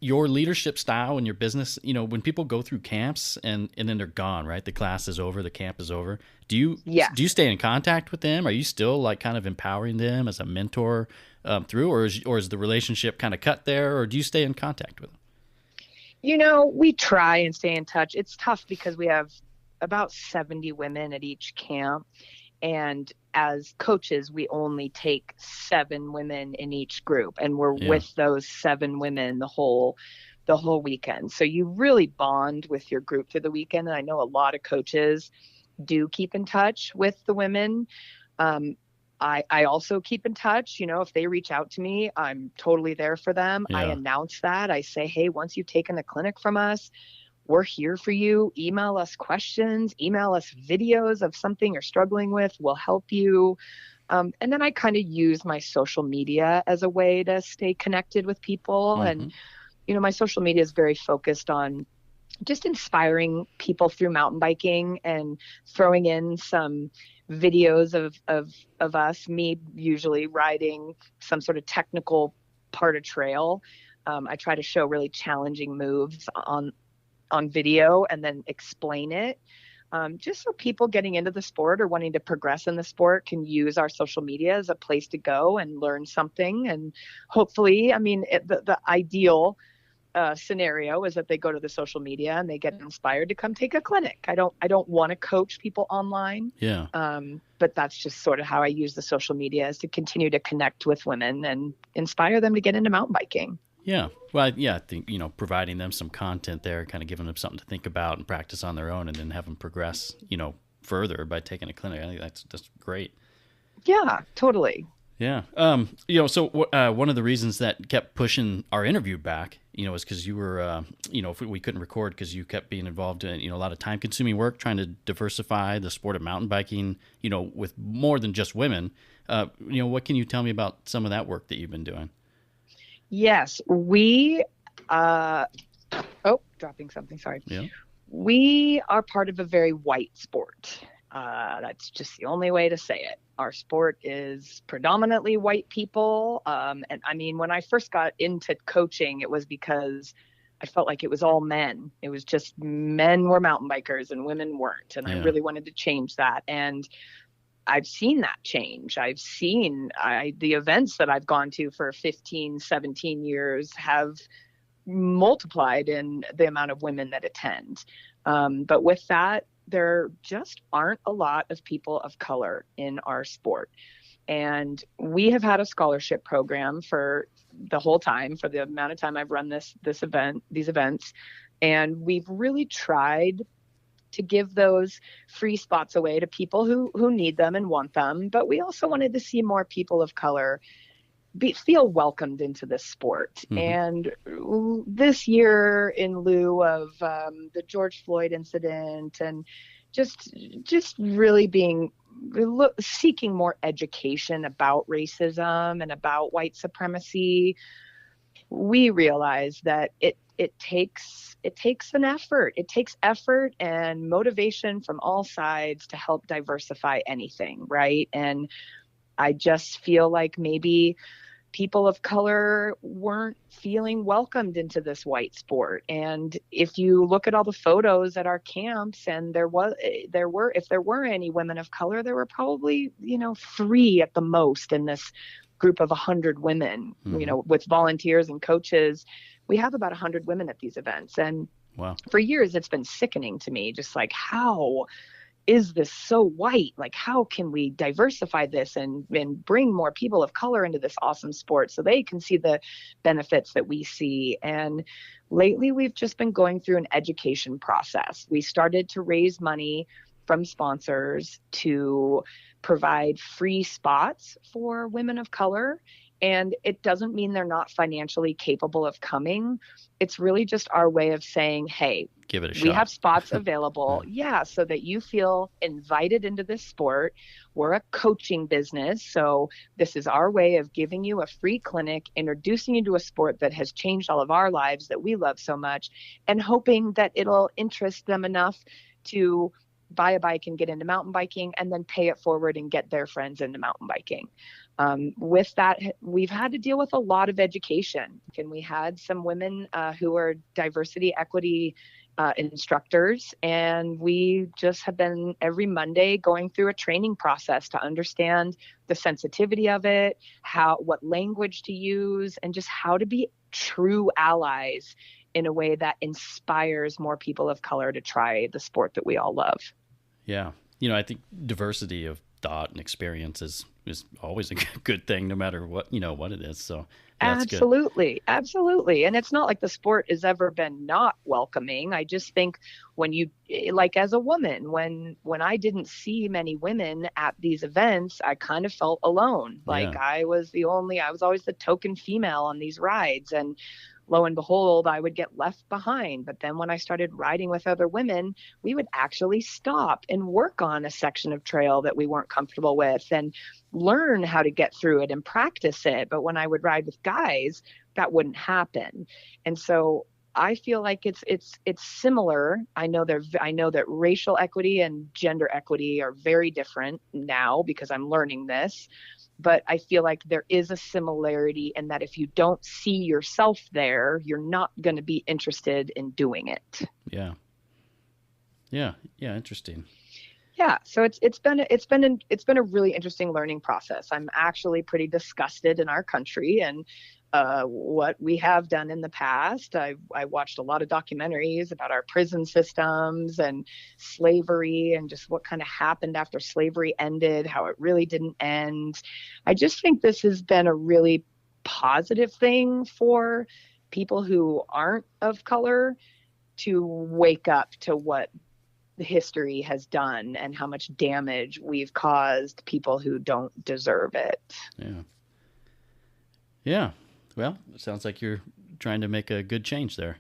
your leadership style in your business? When people go through camps and then they're gone, right? The class is over, the camp is over. Do you stay in contact with them? Are you still like kind of empowering them as a mentor through, or is the relationship kind of cut there, or do you stay in contact with them? We try and stay in touch. It's tough because we have about 70 women at each camp. And as coaches, we only take 7 women in each group, and we're with those 7 women the whole weekend. So you really bond with your group through the weekend. And I know a lot of coaches do keep in touch with the women. I also keep in touch. If they reach out to me, I'm totally there for them. I Yeah. announce that. I say, hey, once you've taken a clinic from us, we're here for you. Email us questions, email us videos of something you're struggling with. We'll help you. And then I kind of use my social media as a way to stay connected with people. And, my social media is very focused on just inspiring people through mountain biking and throwing in some videos of us, me usually riding some sort of technical part of trail. I try to show really challenging moves on video and then explain it. Just so people getting into the sport or wanting to progress in the sport can use our social media as a place to go and learn something. And hopefully, the ideal scenario is that they go to the social media and they get inspired to come take a clinic. I don't want to coach people online. Yeah. But that's just sort of how I use the social media, is to continue to connect with women and inspire them to get into mountain biking. Yeah. Well, yeah, I think, providing them some content there, kind of giving them something to think about and practice on their own, and then have them progress, further by taking a clinic. I think that's great. Yeah, totally. Yeah. So one of the reasons that kept pushing our interview back, is because you were, if we couldn't record because you kept being involved in, a lot of time consuming work, trying to diversify the sport of mountain biking, with more than just women. What can you tell me about some of that work that you've been doing? Yes, we, dropping something, sorry. Yeah. We are part of a very white sport. That's just the only way to say it. Our sport is predominantly white people. And when I first got into coaching, it was because I felt like it was all men. It was just men were mountain bikers and women weren't. And I really wanted to change that. And I've seen that change. I've seen the events that I've gone to for 15, 17 years have multiplied in the amount of women that attend. But with that, there just aren't a lot of people of color in our sport. And we have had a scholarship program for the whole time, for the amount of time I've run these events. And we've really tried to give those free spots away to people who need them and want them. But we also wanted to see more people of color feel welcomed into this sport. And this year, in lieu of the George Floyd incident and just really seeking more education about racism and about white supremacy, we realized that it takes an effort. It takes effort and motivation from all sides to help diversify anything, right? And I just feel like maybe people of color weren't feeling welcomed into this white sport. And if you look at all the photos at our camps, and if there were any women of color, there were probably, 3 at the most in this group of 100 women, with volunteers and coaches. We have about 100 women at these events. And wow, for years, it's been sickening to me, just like, how is this so white? Like, how can we diversify this and bring more people of color into this awesome sport so they can see the benefits that we see? And lately, we've just been going through an education process. We started to raise money from sponsors to provide free spots for women of color. And it doesn't mean they're not financially capable of coming. It's really just our way of saying, hey, give it a shot. We have spots available. So that you feel invited into this sport. We're a coaching business. So this is our way of giving you a free clinic, introducing you to a sport that has changed all of our lives that we love so much, and hoping that it'll interest them enough to buy a bike and get into mountain biking, and then pay it forward and get their friends into mountain biking. With that, we've had to deal with a lot of education. And we had some women who are diversity, equity instructors, and we just have been every Monday going through a training process to understand the sensitivity of it, what language to use, and just how to be true allies in a way that inspires more people of color to try the sport that we all love. Yeah. I think diversity of thought and experience is always a good thing, no matter what, what it is. So that's good. Absolutely. Absolutely. And it's not like the sport has ever been not welcoming. I just think when you, like as a woman, when I didn't see many women at these events, I kind of felt alone. Like Yeah. I was always the token female on these rides. And lo and behold, I would get left behind. But then when I started riding with other women, we would actually stop and work on a section of trail that we weren't comfortable with and learn how to get through it and practice it. But when I would ride with guys, that wouldn't happen. And so I feel like it's similar. I know that racial equity and gender equity are very different now because I'm learning this. But I feel like there is a similarity in that if you don't see yourself there, you're not going to be interested in doing it. Yeah. Yeah. Yeah. Interesting. Yeah, so it's been a really interesting learning process. I'm actually pretty disgusted in our country and what we have done in the past. I watched a lot of documentaries about our prison systems and slavery and just what kind of happened after slavery ended, how it really didn't end. I just think this has been a really positive thing for people who aren't of color to wake up to what history has done and how much damage we've caused people who don't deserve it. Yeah. Yeah. Well, it sounds like you're trying to make a good change there.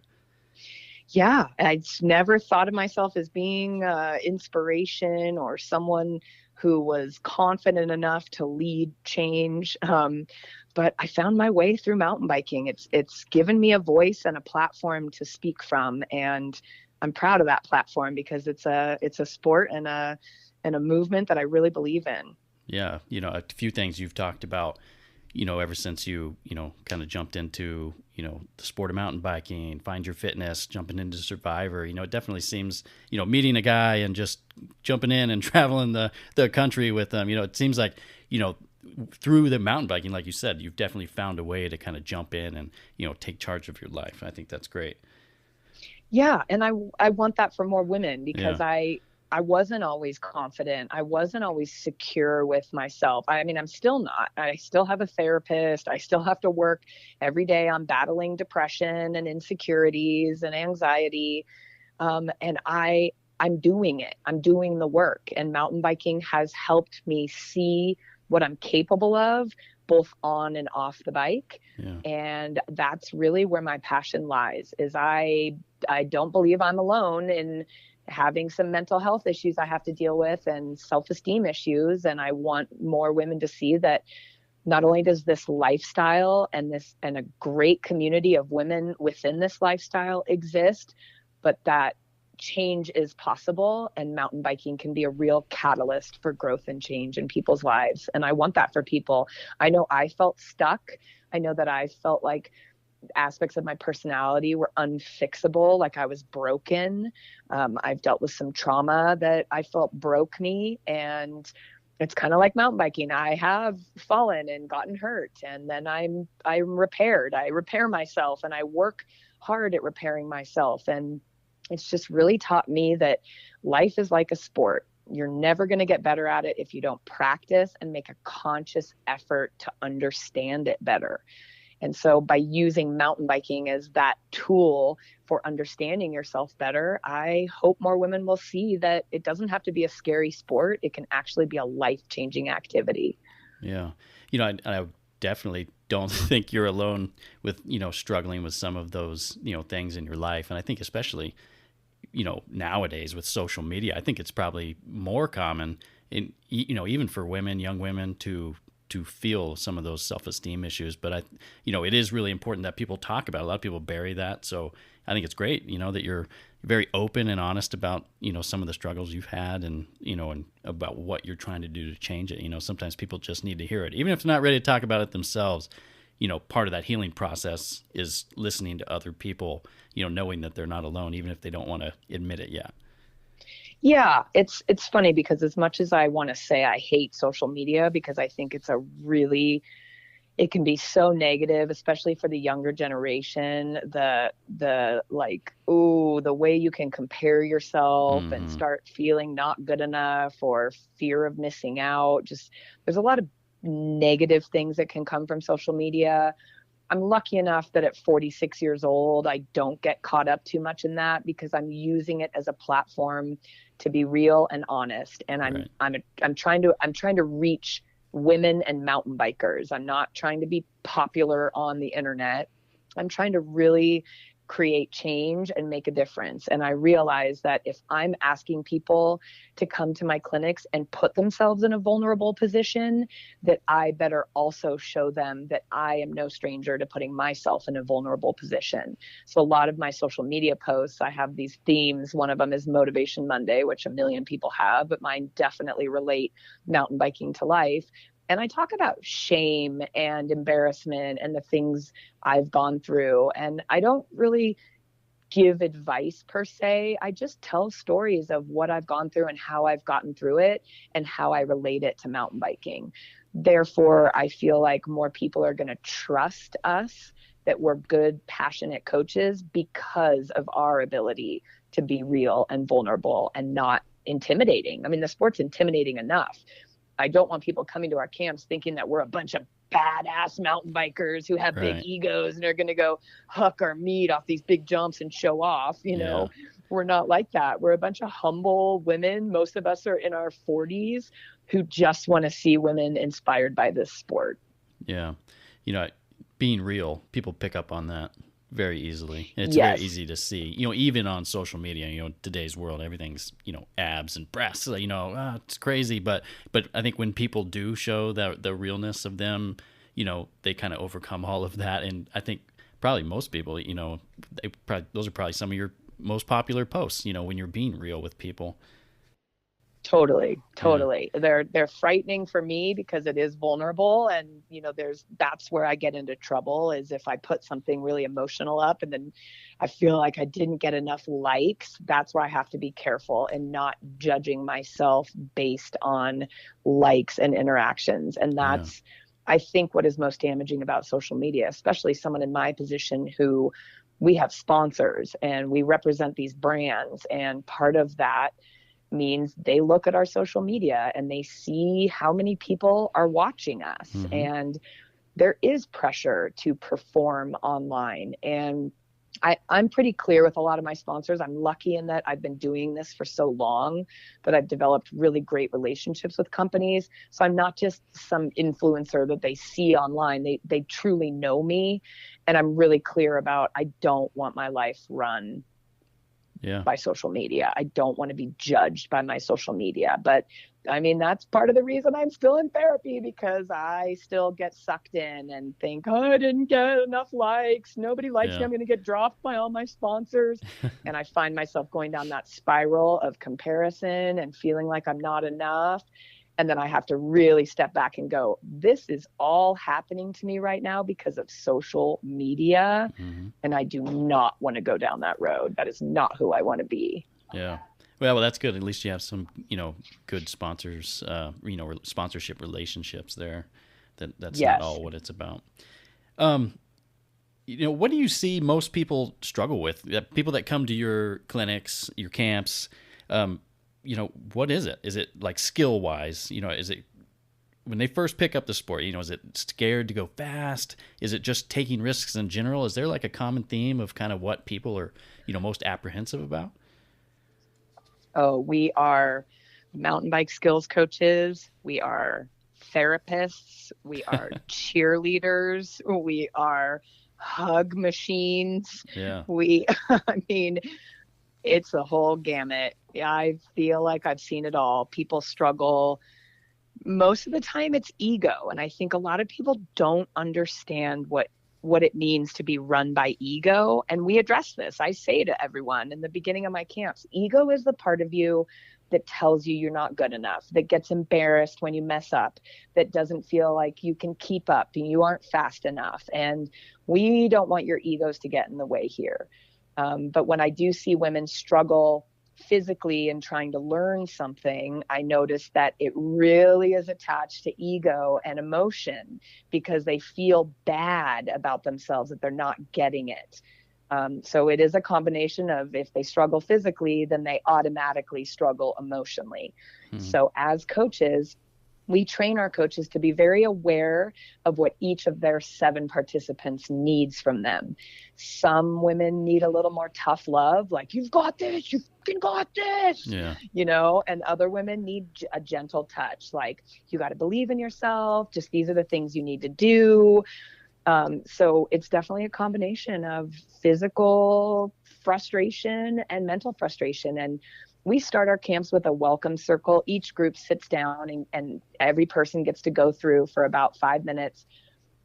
Yeah. I never thought of myself as being inspiration or someone who was confident enough to lead change. But I found my way through mountain biking. It's given me a voice and a platform to speak from. And I'm proud of that platform because it's a sport and a movement that I really believe in. Yeah. A few things you've talked about, ever since you kind of jumped into, the sport of mountain biking, find your fitness, jumping into Survivor, it definitely seems, meeting a guy and just jumping in and traveling the country with them, it seems like, through the mountain biking, like you said, you've definitely found a way to kind of jump in and, take charge of your life. I think that's great. Yeah. And I want that for more women because Yeah. I wasn't always confident. I wasn't always secure with myself. I mean, I'm still not. I still have a therapist. I still have to work every day on battling depression and insecurities and anxiety. And I'm doing it. I'm doing the work. And mountain biking has helped me see what I'm capable of, both on and off the bike. Yeah. And that's really where my passion lies, is I don't believe I'm alone in having some mental health issues I have to deal with and self-esteem issues. And I want more women to see that not only does this lifestyle and a great community of women within this lifestyle exist, but that change is possible and mountain biking can be a real catalyst for growth and change in people's lives. And I want that for people. I know I felt stuck. I know that I felt like aspects of my personality were unfixable, like I was broken. I've dealt with some trauma that I felt broke me. And it's kind of like mountain biking. I have fallen and gotten hurt, and then I'm repaired. I repair myself and I work hard at repairing myself. And it's just really taught me that life is like a sport. You're never going to get better at it if you don't practice and make a conscious effort to understand it better. And so by using mountain biking as that tool for understanding yourself better, I hope more women will see that it doesn't have to be a scary sport. It can actually be a life-changing activity. Yeah. I definitely don't think you're alone with, struggling with some of those, things in your life. And I think especially, nowadays with social media, I think it's probably more common in, even for women, young women to feel some of those self-esteem issues. But it is really important that people talk about it. A lot of people bury that. So I think it's great, that you're very open and honest about, some of the struggles you've had and, and about what you're trying to do to change it. Sometimes people just need to hear it, even if they're not ready to talk about it themselves. Part of that healing process is listening to other people, knowing that they're not alone, even if they don't want to admit it yet. Yeah, it's funny because as much as I want to say I hate social media because I think it's it can be so negative, especially for the younger generation. The like, ooh, the way you can compare yourself and start feeling not good enough or fear of missing out. Just there's a lot of negative things that can come from social media. I'm lucky enough that at 46 years old, I don't get caught up too much in that because I'm using it as a platform to be real and honest. And I'm trying to reach women and mountain bikers. I'm not trying to be popular on the internet. I'm trying to really create change and make a difference. And I realize that if I'm asking people to come to my clinics and put themselves in a vulnerable position, that I better also show them that I am no stranger to putting myself in a vulnerable position. So a lot of my social media posts, I have these themes. One of them is Motivation Monday, which a million people have, but mine definitely relate mountain biking to life. And I talk about shame and embarrassment and the things I've gone through. And I don't really give advice per se. I just tell stories of what I've gone through and how I've gotten through it and how I relate it to mountain biking. Therefore, I feel like more people are going to trust us, that we're good, passionate coaches because of our ability to be real and vulnerable and not intimidating. I mean, the sport's intimidating enough. I don't want people coming to our camps thinking that we're a bunch of badass mountain bikers who have big egos and are going to go huck our meat off these big jumps and show off. You know, we're not like that. We're a bunch of humble women. Most of us are in our 40s who just want to see women inspired by this sport. Yeah. You know, being real, people pick up on that very easily. It's very easy to see, you know, even on social media, you know, today's world, everything's, you know, abs and breasts, you know, it's crazy. But I think when people do show the realness of them, you know, they kind of overcome all of that. And I think probably most people, you know, those are probably some of your most popular posts, you know, when you're being real with people. Totally. Yeah. They're frightening for me because it is vulnerable. And, you know, that's where I get into trouble, is if I put something really emotional up and then I feel like I didn't get enough likes. That's where I have to be careful and not judging myself based on likes and interactions. And that's, I think, what is most damaging about social media, especially someone in my position who we have sponsors and we represent these brands. And part of that means they look at our social media and they see how many people are watching us. And there is pressure to perform online. And I'm pretty clear with a lot of my sponsors. I'm lucky in that I've been doing this for so long that I've developed really great relationships with companies. So I'm not just some influencer that they see online. They truly know me. And I'm really clear about, I don't want my life run by social media. I don't want to be judged by my social media. But I mean, that's part of the reason I'm still in therapy, because I still get sucked in and think, oh, I didn't get enough likes. Nobody likes me. I'm going to get dropped by all my sponsors. And I find myself going down that spiral of comparison and feeling like I'm not enough. And then I have to really step back and go, this is all happening to me right now because of social media. And I do not want to go down that road. That is not who I want to be. Yeah. Well, that's good. At least you have some, you know, good sponsors, you know, sponsorship relationships there. That's not all what it's about. You know, what do you see most people struggle with? People that come to your clinics, your camps, you know, what is it? Is it like skill wise? You know, is it when they first pick up the sport, you know, is it scared to go fast? Is it just taking risks in general? Is there like a common theme of kind of what people are, you know, most apprehensive about? Oh, we are mountain bike skills coaches. We are therapists. We are cheerleaders. We are hug machines. Yeah. I mean, it's the whole gamut. I feel like I've seen it all. People struggle. Most of the time it's ego. And I think a lot of people don't understand what it means to be run by ego. And we address this. I say to everyone in the beginning of my camps, ego is the part of you that tells you you're not good enough, that gets embarrassed when you mess up, that doesn't feel like you can keep up and you aren't fast enough. And we don't want your egos to get in the way here. But when I do see women struggle physically and trying to learn something, I noticed that it really is attached to ego and emotion, because they feel bad about themselves that they're not getting it. So it is a combination of, if they struggle physically, then they automatically struggle emotionally. So as coaches, we train our coaches to be very aware of what each of their 7 participants needs from them. Some women need a little more tough love, like, you've got this, you fucking got this, you know, and other women need a gentle touch, like, you got to believe in yourself, just these are the things you need to do. So it's definitely a combination of physical frustration and mental frustration. And we start our camps with a welcome circle. Each group sits down and every person gets to go through for about 5 minutes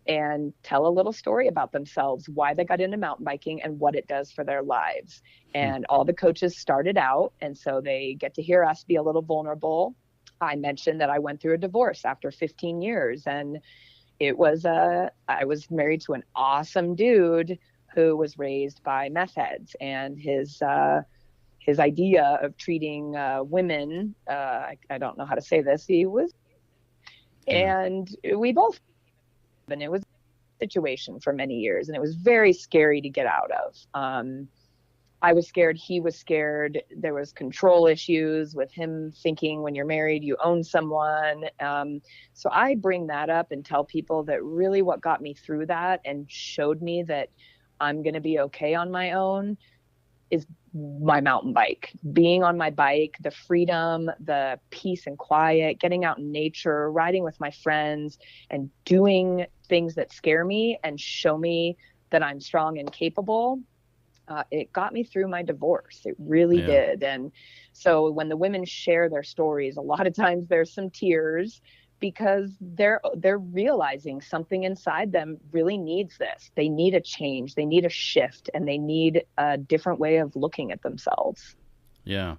and tell a little story about themselves, why they got into mountain biking and what it does for their lives. And all the coaches started out, and so they get to hear us be a little vulnerable. I mentioned that I went through a divorce after 15 years, and it was I was married to an awesome dude who was raised by meth heads, and his idea of treating women, I don't know how to say this, and we both, and it was a situation for many years, and it was very scary to get out of. I was scared, he was scared, there was control issues with him thinking when you're married, you own someone. So I bring that up and tell people that really what got me through that and showed me that I'm going to be okay on my own is my mountain bike. Being on my bike, the freedom, the peace and quiet, getting out in nature, riding with my friends, and doing things that scare me and show me that I'm strong and capable. It got me through my divorce. It really did. And so when the women share their stories, a lot of times there's some tears, because they're realizing something inside them really needs this. They need a change, they need a shift, and they need a different way of looking at themselves. Yeah.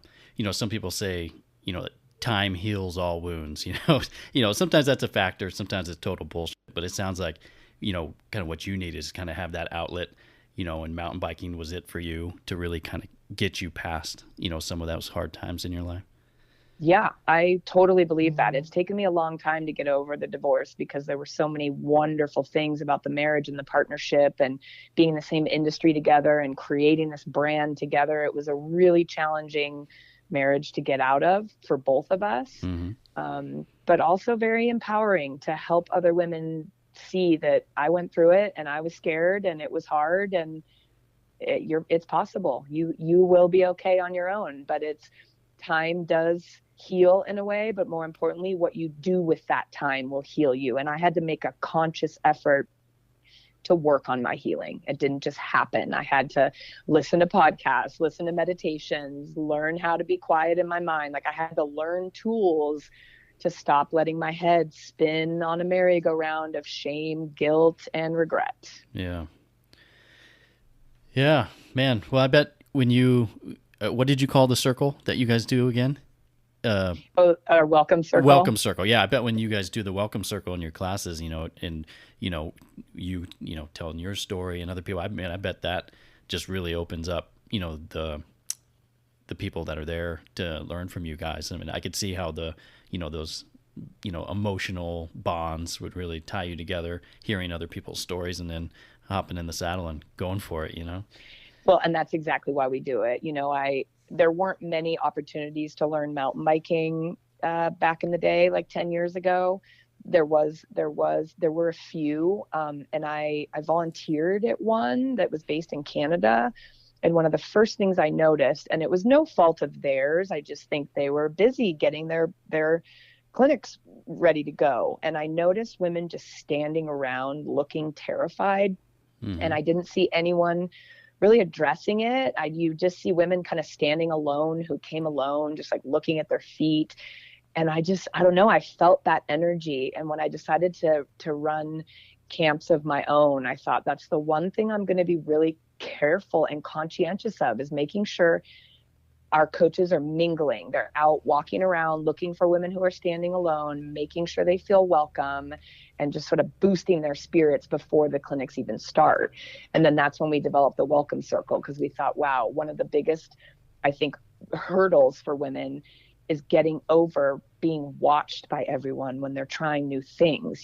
Some people say, that time heals all wounds, sometimes that's a factor, sometimes it's total bullshit, but it sounds like, kind of what you need is kind of have that outlet, and mountain biking was it for you to really kind of get you past, some of those hard times in your life. Yeah, I totally believe that. It's taken me a long time to get over the divorce, because there were so many wonderful things about the marriage and the partnership and being in the same industry together and creating this brand together. It was a really challenging marriage to get out of for both of us, but also very empowering to help other women see that I went through it and I was scared and it was hard, and it's possible. You will be okay on your own, but time does heal in a way, but more importantly, what you do with that time will heal you. And I had to make a conscious effort to work on my healing. It didn't just happen. I had to listen to podcasts, listen to meditations, learn how to be quiet in my mind. Like, I had to learn tools to stop letting my head spin on a merry-go-round of shame, guilt, and regret. Yeah. Yeah, man. Well, I bet when you, what did you call the circle that you guys do again? Our welcome circle. Welcome circle. Yeah, I bet when you guys do the welcome circle in your classes, and you telling your story and other people, I bet that just really opens up, the people that are there to learn from you guys. I mean, I could see how those emotional bonds would really tie you together, hearing other people's stories and then hopping in the saddle and going for it, Well, and that's exactly why we do it. There weren't many opportunities to learn mountain biking back in the day, like 10 years ago. There were a few, and I volunteered at one that was based in Canada. And one of the first things I noticed, and it was no fault of theirs, I just think they were busy getting their clinics ready to go. And I noticed women just standing around looking terrified. And I didn't see anyone really addressing it. You just see women kind of standing alone, who came alone, just like looking at their feet. And I don't know, I felt that energy. And when I decided to run camps of my own, I thought that's the one thing I'm going to be really careful and conscientious of, is making sure our coaches are mingling. They're out walking around looking for women who are standing alone, making sure they feel welcome, and just sort of boosting their spirits before the clinics even start. And then that's when we developed the welcome circle, because we thought, wow, one of the biggest, I think, hurdles for women is getting over being watched by everyone when they're trying new things.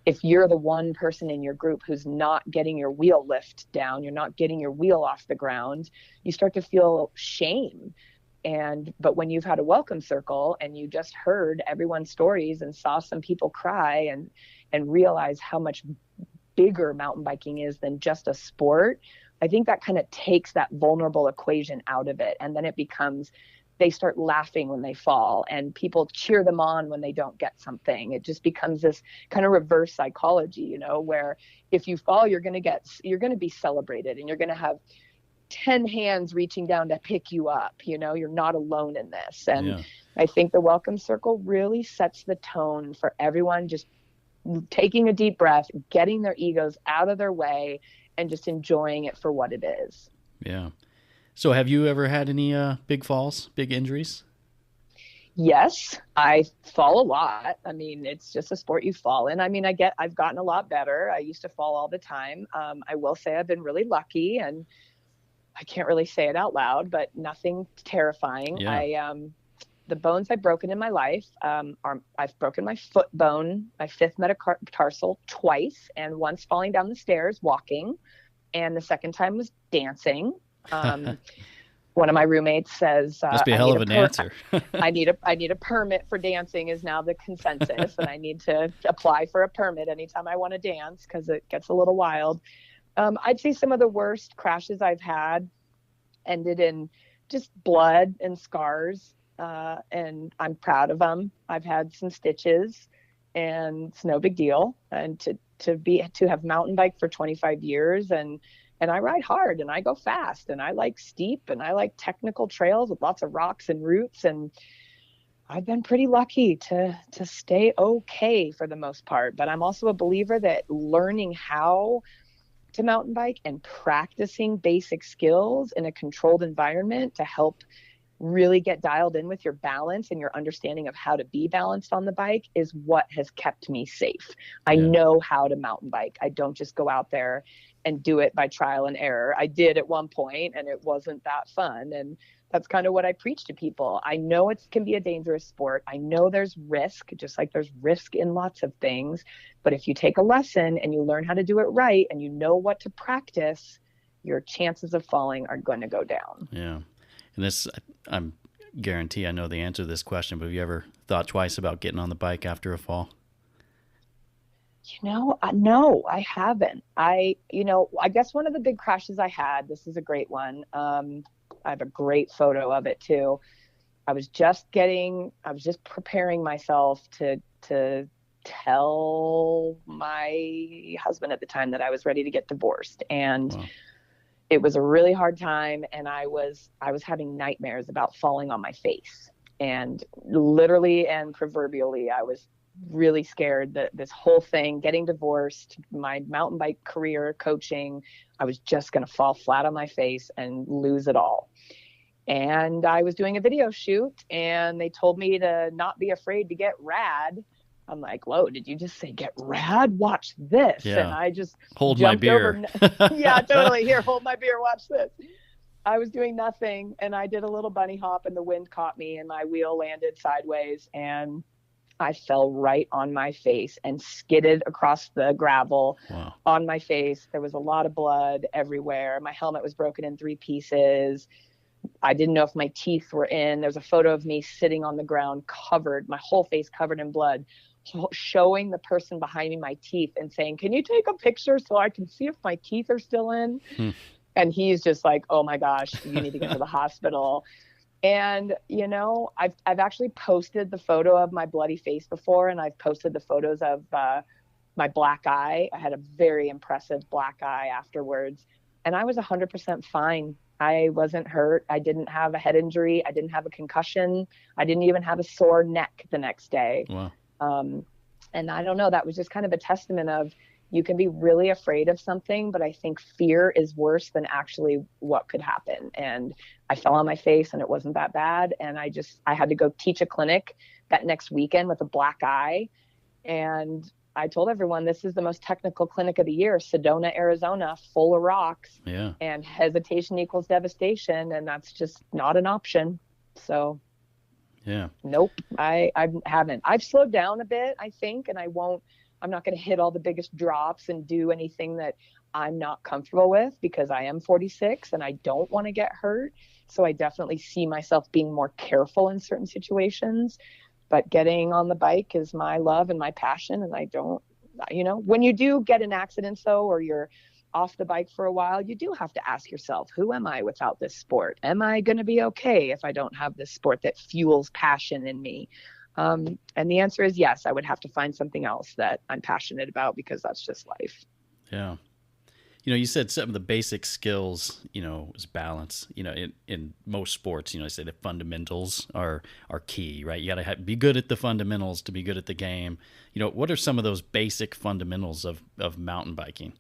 If you're the one person in your group who's not getting your wheel lift down, you're not getting your wheel off the ground, you start to feel shame. But when you've had a welcome circle and you just heard everyone's stories and saw some people cry and realize how much bigger mountain biking is than just a sport, I think that kind of takes that vulnerable equation out of it. And then it becomes, they start laughing when they fall and people cheer them on when they don't get something. It just becomes this kind of reverse psychology, where if you fall, you're going to be celebrated and you're going to have 10 hands reaching down to pick you up. You're not alone in this. And I think the welcome circle really sets the tone for everyone just taking a deep breath, getting their egos out of their way, and just enjoying it for what it is. Yeah. So have you ever had any big falls, big injuries? Yes, I fall a lot. I mean, it's just a sport you fall in. I mean, I've gotten a lot better. I used to fall all the time. I will say I've been really lucky, and I can't really say it out loud, but nothing terrifying. Yeah. The bones I've broken in my life I've broken my foot bone, my fifth metatarsal twice, and once falling down the stairs walking, and the second time was dancing. One of my roommates says, must be a hell of a dancer. I need a permit for dancing is now the consensus, and I need to apply for a permit anytime I want to dance because it gets a little wild. I'd say some of the worst crashes I've had ended in just blood and scars, and I'm proud of them. I've had some stitches, and it's no big deal. And to have mountain biked for 25 years and I ride hard and I go fast and I like steep and I like technical trails with lots of rocks and roots. And I've been pretty lucky to stay okay for the most part. But I'm also a believer that learning how to mountain bike and practicing basic skills in a controlled environment to help really get dialed in with your balance and your understanding of how to be balanced on the bike is what has kept me safe. I know how to mountain bike. I don't just go out there and do it by trial and error. I did at one point and it wasn't that fun. And that's kind of what I preach to people. I know it can be a dangerous sport. I know there's risk, just like there's risk in lots of things. But if you take a lesson and you learn how to do it right and you know what to practice, your chances of falling are going to go down. Yeah. And this, I'm guarantee I know the answer to this question, but have you ever thought twice about getting on the bike after a fall? No, I haven't. I guess one of the big crashes I had, this is a great one. I have a great photo of it too. I was just preparing myself to tell my husband at the time that I was ready to get divorced. And Wow. It was a really hard time. And I was having nightmares about falling on my face, and literally and proverbially, I was really scared that this whole thing, getting divorced, my mountain bike career, coaching, I was just going to fall flat on my face and lose it all. And I was doing a video shoot and they told me to not be afraid to get rad. I'm like, whoa, did you just say get rad? Watch this. Yeah. And I just Hold my beer. Yeah, totally. Here, hold my beer. Watch this. I was doing nothing and I did a little bunny hop and the wind caught me and my wheel landed sideways and I fell right on my face and skidded across the gravel. Wow. On my face. There was a lot of blood everywhere. My helmet was broken in 3 pieces. I didn't know if my teeth were in. There's a photo of me sitting on the ground covered, my whole face covered in blood, showing the person behind me my teeth and saying, can you take a picture so I can see if my teeth are still in? And he's just like, oh my gosh, you need to get to the hospital. And, I've actually posted the photo of my bloody face before, and I've posted the photos of my black eye. I had a very impressive black eye afterwards, and I was 100% fine. I wasn't hurt. I didn't have a head injury. I didn't have a concussion. I didn't even have a sore neck the next day. Wow. And I don't know, that was just kind of a testament of, you can be really afraid of something, but I think fear is worse than actually what could happen. And I fell on my face and it wasn't that bad. And I had to go teach a clinic that next weekend with a black eye. And I told everyone this is the most technical clinic of the year, Sedona, Arizona, full of rocks. Yeah. And hesitation equals devastation, and that's just not an option. So Yeah. nope, I haven't. I've slowed down a bit, I think, and I'm not going to hit all the biggest drops and do anything that I'm not comfortable with, because I am 46 and I don't want to get hurt. So I definitely see myself being more careful in certain situations. But getting on the bike is my love and my passion. And I don't, when you do get in accidents though, or you're off the bike for a while, you do have to ask yourself, who am I without this sport? Am I going to be okay if I don't have this sport that fuels passion in me? And the answer is yes, I would have to find something else that I'm passionate about, because that's just life. Yeah. You said some of the basic skills, is balance. In most sports, I say the fundamentals are key, right? You got to be good at the fundamentals to be good at the game. What are some of those basic fundamentals of mountain biking?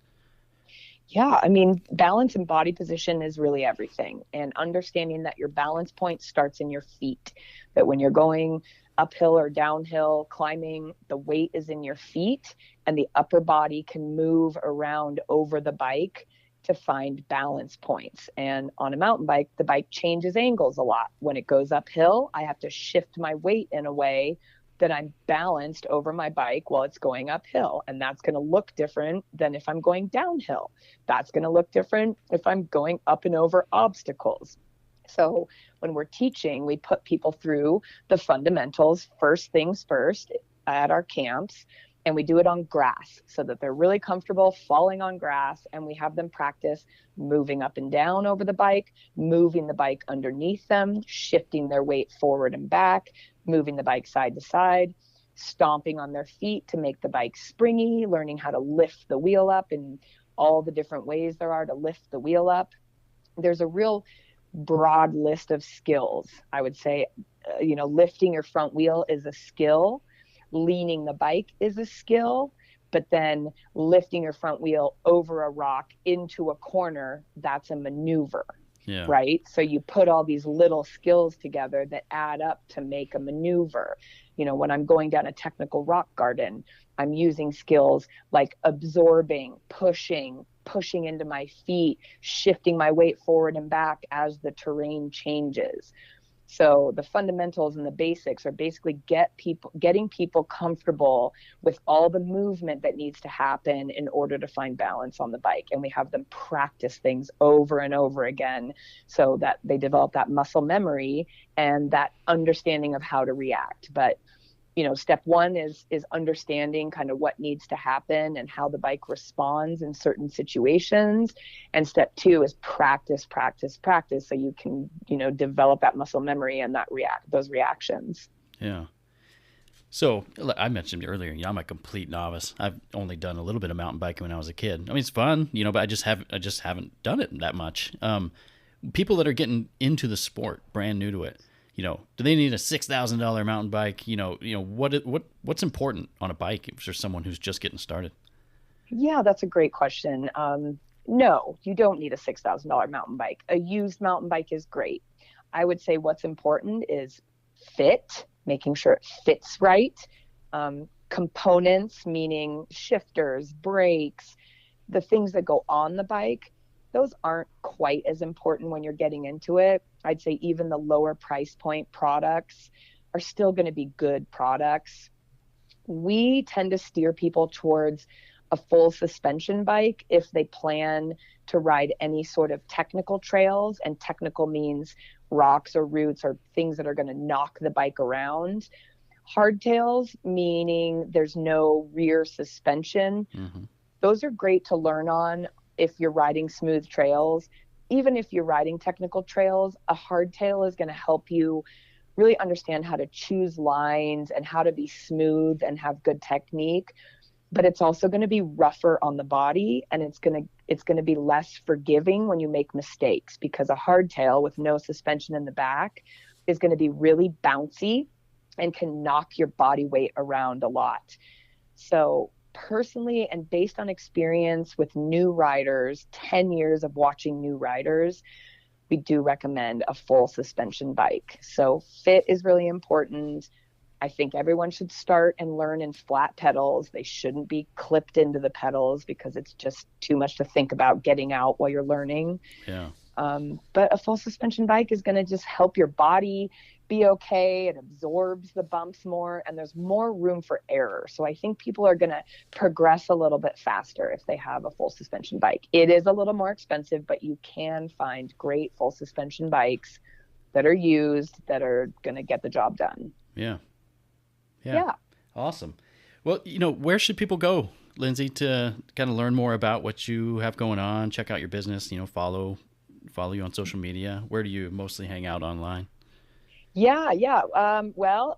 Yeah, I mean, balance and body position is really everything. And understanding that your balance point starts in your feet, that when you're going uphill or downhill climbing, the weight is in your feet and the upper body can move around over the bike to find balance points. And on a mountain bike, the bike changes angles a lot. When it goes uphill, I have to shift my weight in a way that I'm balanced over my bike while it's going uphill. And that's going to look different than if I'm going downhill. That's going to look different if I'm going up and over obstacles. So when we're teaching, we put people through the fundamentals, first things first, at our camps. And we do it on grass so that they're really comfortable falling on grass. And we have them practice moving up and down over the bike, moving the bike underneath them, shifting their weight forward and back, moving the bike side to side, stomping on their feet to make the bike springy, learning how to lift the wheel up and all the different ways there are to lift the wheel up. There's a real broad list of skills. I would say, lifting your front wheel is a skill. Leaning the bike is a skill, but then lifting your front wheel over a rock into a corner, that's a maneuver. Yeah. Right? So you put all these little skills together that add up to make a maneuver. When I'm going down a technical rock garden, I'm using skills like absorbing, pushing into my feet, shifting my weight forward and back as the terrain changes. So the fundamentals and the basics are basically getting people comfortable with all the movement that needs to happen in order to find balance on the bike. And we have them practice things over and over again so that they develop that muscle memory and that understanding of how to react. But step one is understanding kind of what needs to happen and how the bike responds in certain situations. And step two is practice, so you can, develop that muscle memory and those reactions. Yeah. So I mentioned earlier, I'm a complete novice. I've only done a little bit of mountain biking when I was a kid. I mean, it's fun, but I just haven't done it that much. People that are getting into the sport, brand new to it, do they need a $6,000 mountain bike? What's important on a bike for someone who's just getting started? Yeah, that's a great question. No, you don't need a $6,000 mountain bike. A used mountain bike is great. I would say what's important is fit, making sure it fits right. Components, meaning shifters, brakes, the things that go on the bike, those aren't quite as important when you're getting into it. I'd say even the lower price point products are still going to be good products. We tend to steer people towards a full suspension bike if they plan to ride any sort of technical trails, and technical means rocks or roots or things that are going to knock the bike around. Hardtails, meaning there's no rear suspension. Mm-hmm. Those are great to learn on if you're riding smooth trails. Even if you're riding technical trails, a hardtail is going to help you really understand how to choose lines and how to be smooth and have good technique. But it's also going to be rougher on the body, and it's going to be less forgiving when you make mistakes, because a hardtail with no suspension in the back is going to be really bouncy and can knock your body weight around a lot. So personally, and based on experience with new riders, 10 years of watching new riders, we do recommend a full suspension bike. So fit is really important. I think everyone should start and learn in flat pedals. They shouldn't be clipped into the pedals because it's just too much to think about getting out while you're learning. Yeah. But a full suspension bike is going to just help your body be okay. It absorbs the bumps more, and there's more room for error. So I think people are going to progress a little bit faster if they have a full suspension bike. It is a little more expensive, but you can find great full suspension bikes that are used that are going to get the job done. Yeah. Awesome. Well, where should people go, Lindsey, to kind of learn more about what you have going on, check out your business, follow you on social media? Where do you mostly hang out online? Yeah. Well,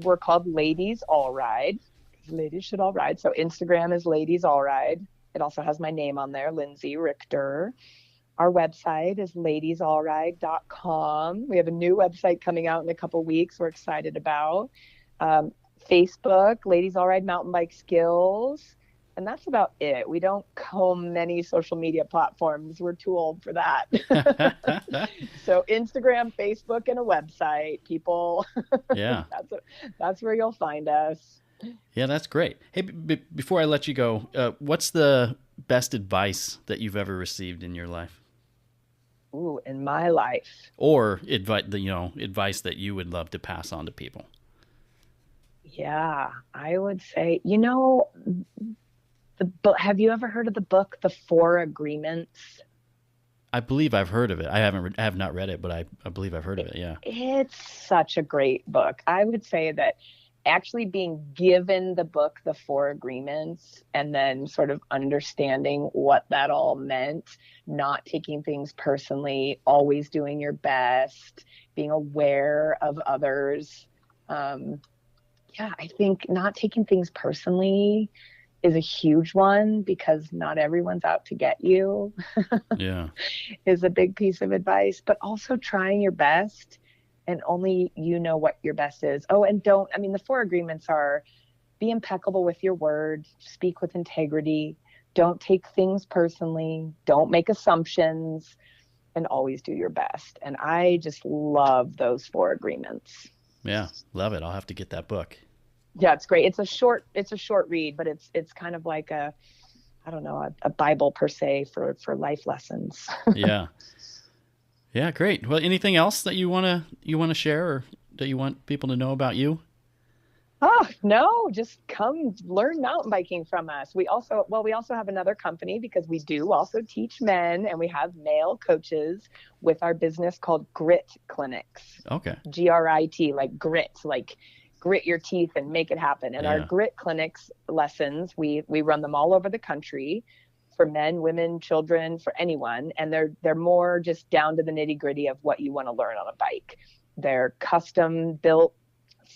we're called Ladies AllRide. Ladies should all ride. So Instagram is Ladies AllRide. It also has my name on there, Lindsey Richter. Our website is ladiesallride.com. We have a new website coming out in a couple weeks we're excited about. Facebook, Ladies AllRide Mountain Bike Skills. And that's about it. We don't comb many social media platforms. We're too old for that. So Instagram, Facebook, and a website, people. Yeah. That's where you'll find us. Yeah, that's great. Hey, before I let you go, what's the best advice that you've ever received in your life? Ooh, in my life. Or advice that you would love to pass on to people. Yeah, I would say, have you ever heard of the book, The 4 Agreements? I believe I've heard of it. I have not read it, but I believe I've heard of it. Yeah. It's such a great book. I would say that actually being given the book, The 4 Agreements, and then sort of understanding what that all meant, not taking things personally, always doing your best, being aware of others. I think not taking things personally is a huge one because not everyone's out to get you. Yeah. Is a big piece of advice, but also trying your best. And only what your best is. Oh, and the 4 agreements are: be impeccable with your word, speak with integrity, don't take things personally, don't make assumptions, and always do your best. And I just love those 4 agreements. Yeah, love it. I'll have to get that book. Yeah, it's great. It's a short read, but it's kind of like a Bible per se for life lessons. Yeah. Yeah, great. Well, anything else that you want to share or that you want people to know about you? Oh, no, just come learn mountain biking from us. We also have another company because we do also teach men, and we have male coaches with our business called Grit Clinics. Okay. GRIT, like grit, like grit your teeth and make it happen. And our Grit Clinics lessons, we run them all over the country for men, women, children, for anyone. And they're more just down to the nitty gritty of what you want to learn on a bike. They're custom built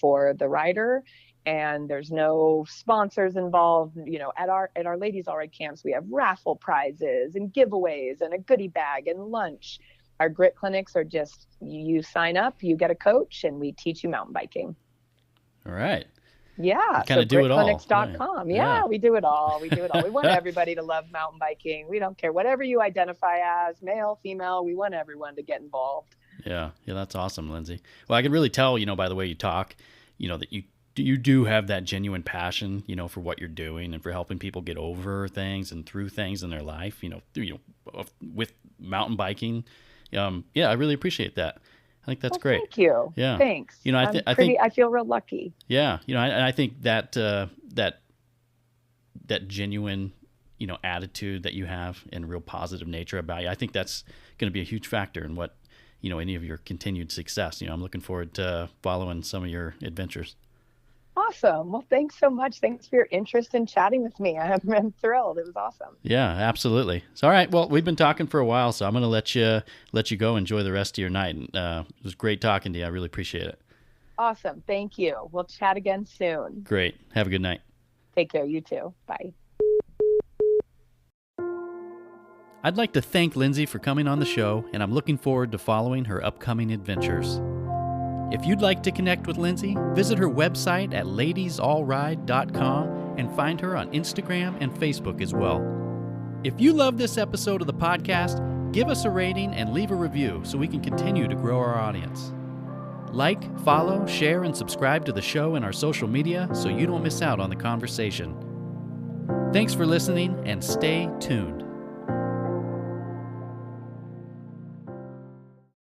for the rider, and there's no sponsors involved. At our Ladies AllRide camps, we have raffle prizes and giveaways and a goodie bag and lunch. Our Grit Clinics are just, you sign up, you get a coach, and we teach you mountain biking. All right. Yeah. Kind of do it all. Gritclinics.com. Yeah, we do it all. We want everybody to love mountain biking. We don't care whatever you identify as, male, female. We want everyone to get involved. Yeah. Yeah. That's awesome, Lindsey. Well, I can really tell, by the way you talk, that you do have that genuine passion, for what you're doing and for helping people get over things and through things in their life, with mountain biking. I really appreciate that. I think that's great. Thank you. Yeah. Thanks. I feel real lucky. Yeah. I think that that genuine, attitude that you have and real positive nature about you, I think that's going to be a huge factor in what, any of your continued success. I'm looking forward to following some of your adventures. Awesome. Well, thanks so much. Thanks for your interest in chatting with me. I'm thrilled. It was awesome. Yeah, absolutely. So, all right. Well, we've been talking for a while, so I'm going to let you go. Enjoy the rest of your night. It was great talking to you. I really appreciate it. Awesome. Thank you. We'll chat again soon. Great. Have a good night. Take care. You too. Bye. I'd like to thank Lindsey for coming on the show, and I'm looking forward to following her upcoming adventures. If you'd like to connect with Lindsey, visit her website at ladiesallride.com and find her on Instagram and Facebook as well. If you love this episode of the podcast, give us a rating and leave a review so we can continue to grow our audience. Like, follow, share, and subscribe to the show and our social media so you don't miss out on the conversation. Thanks for listening and stay tuned.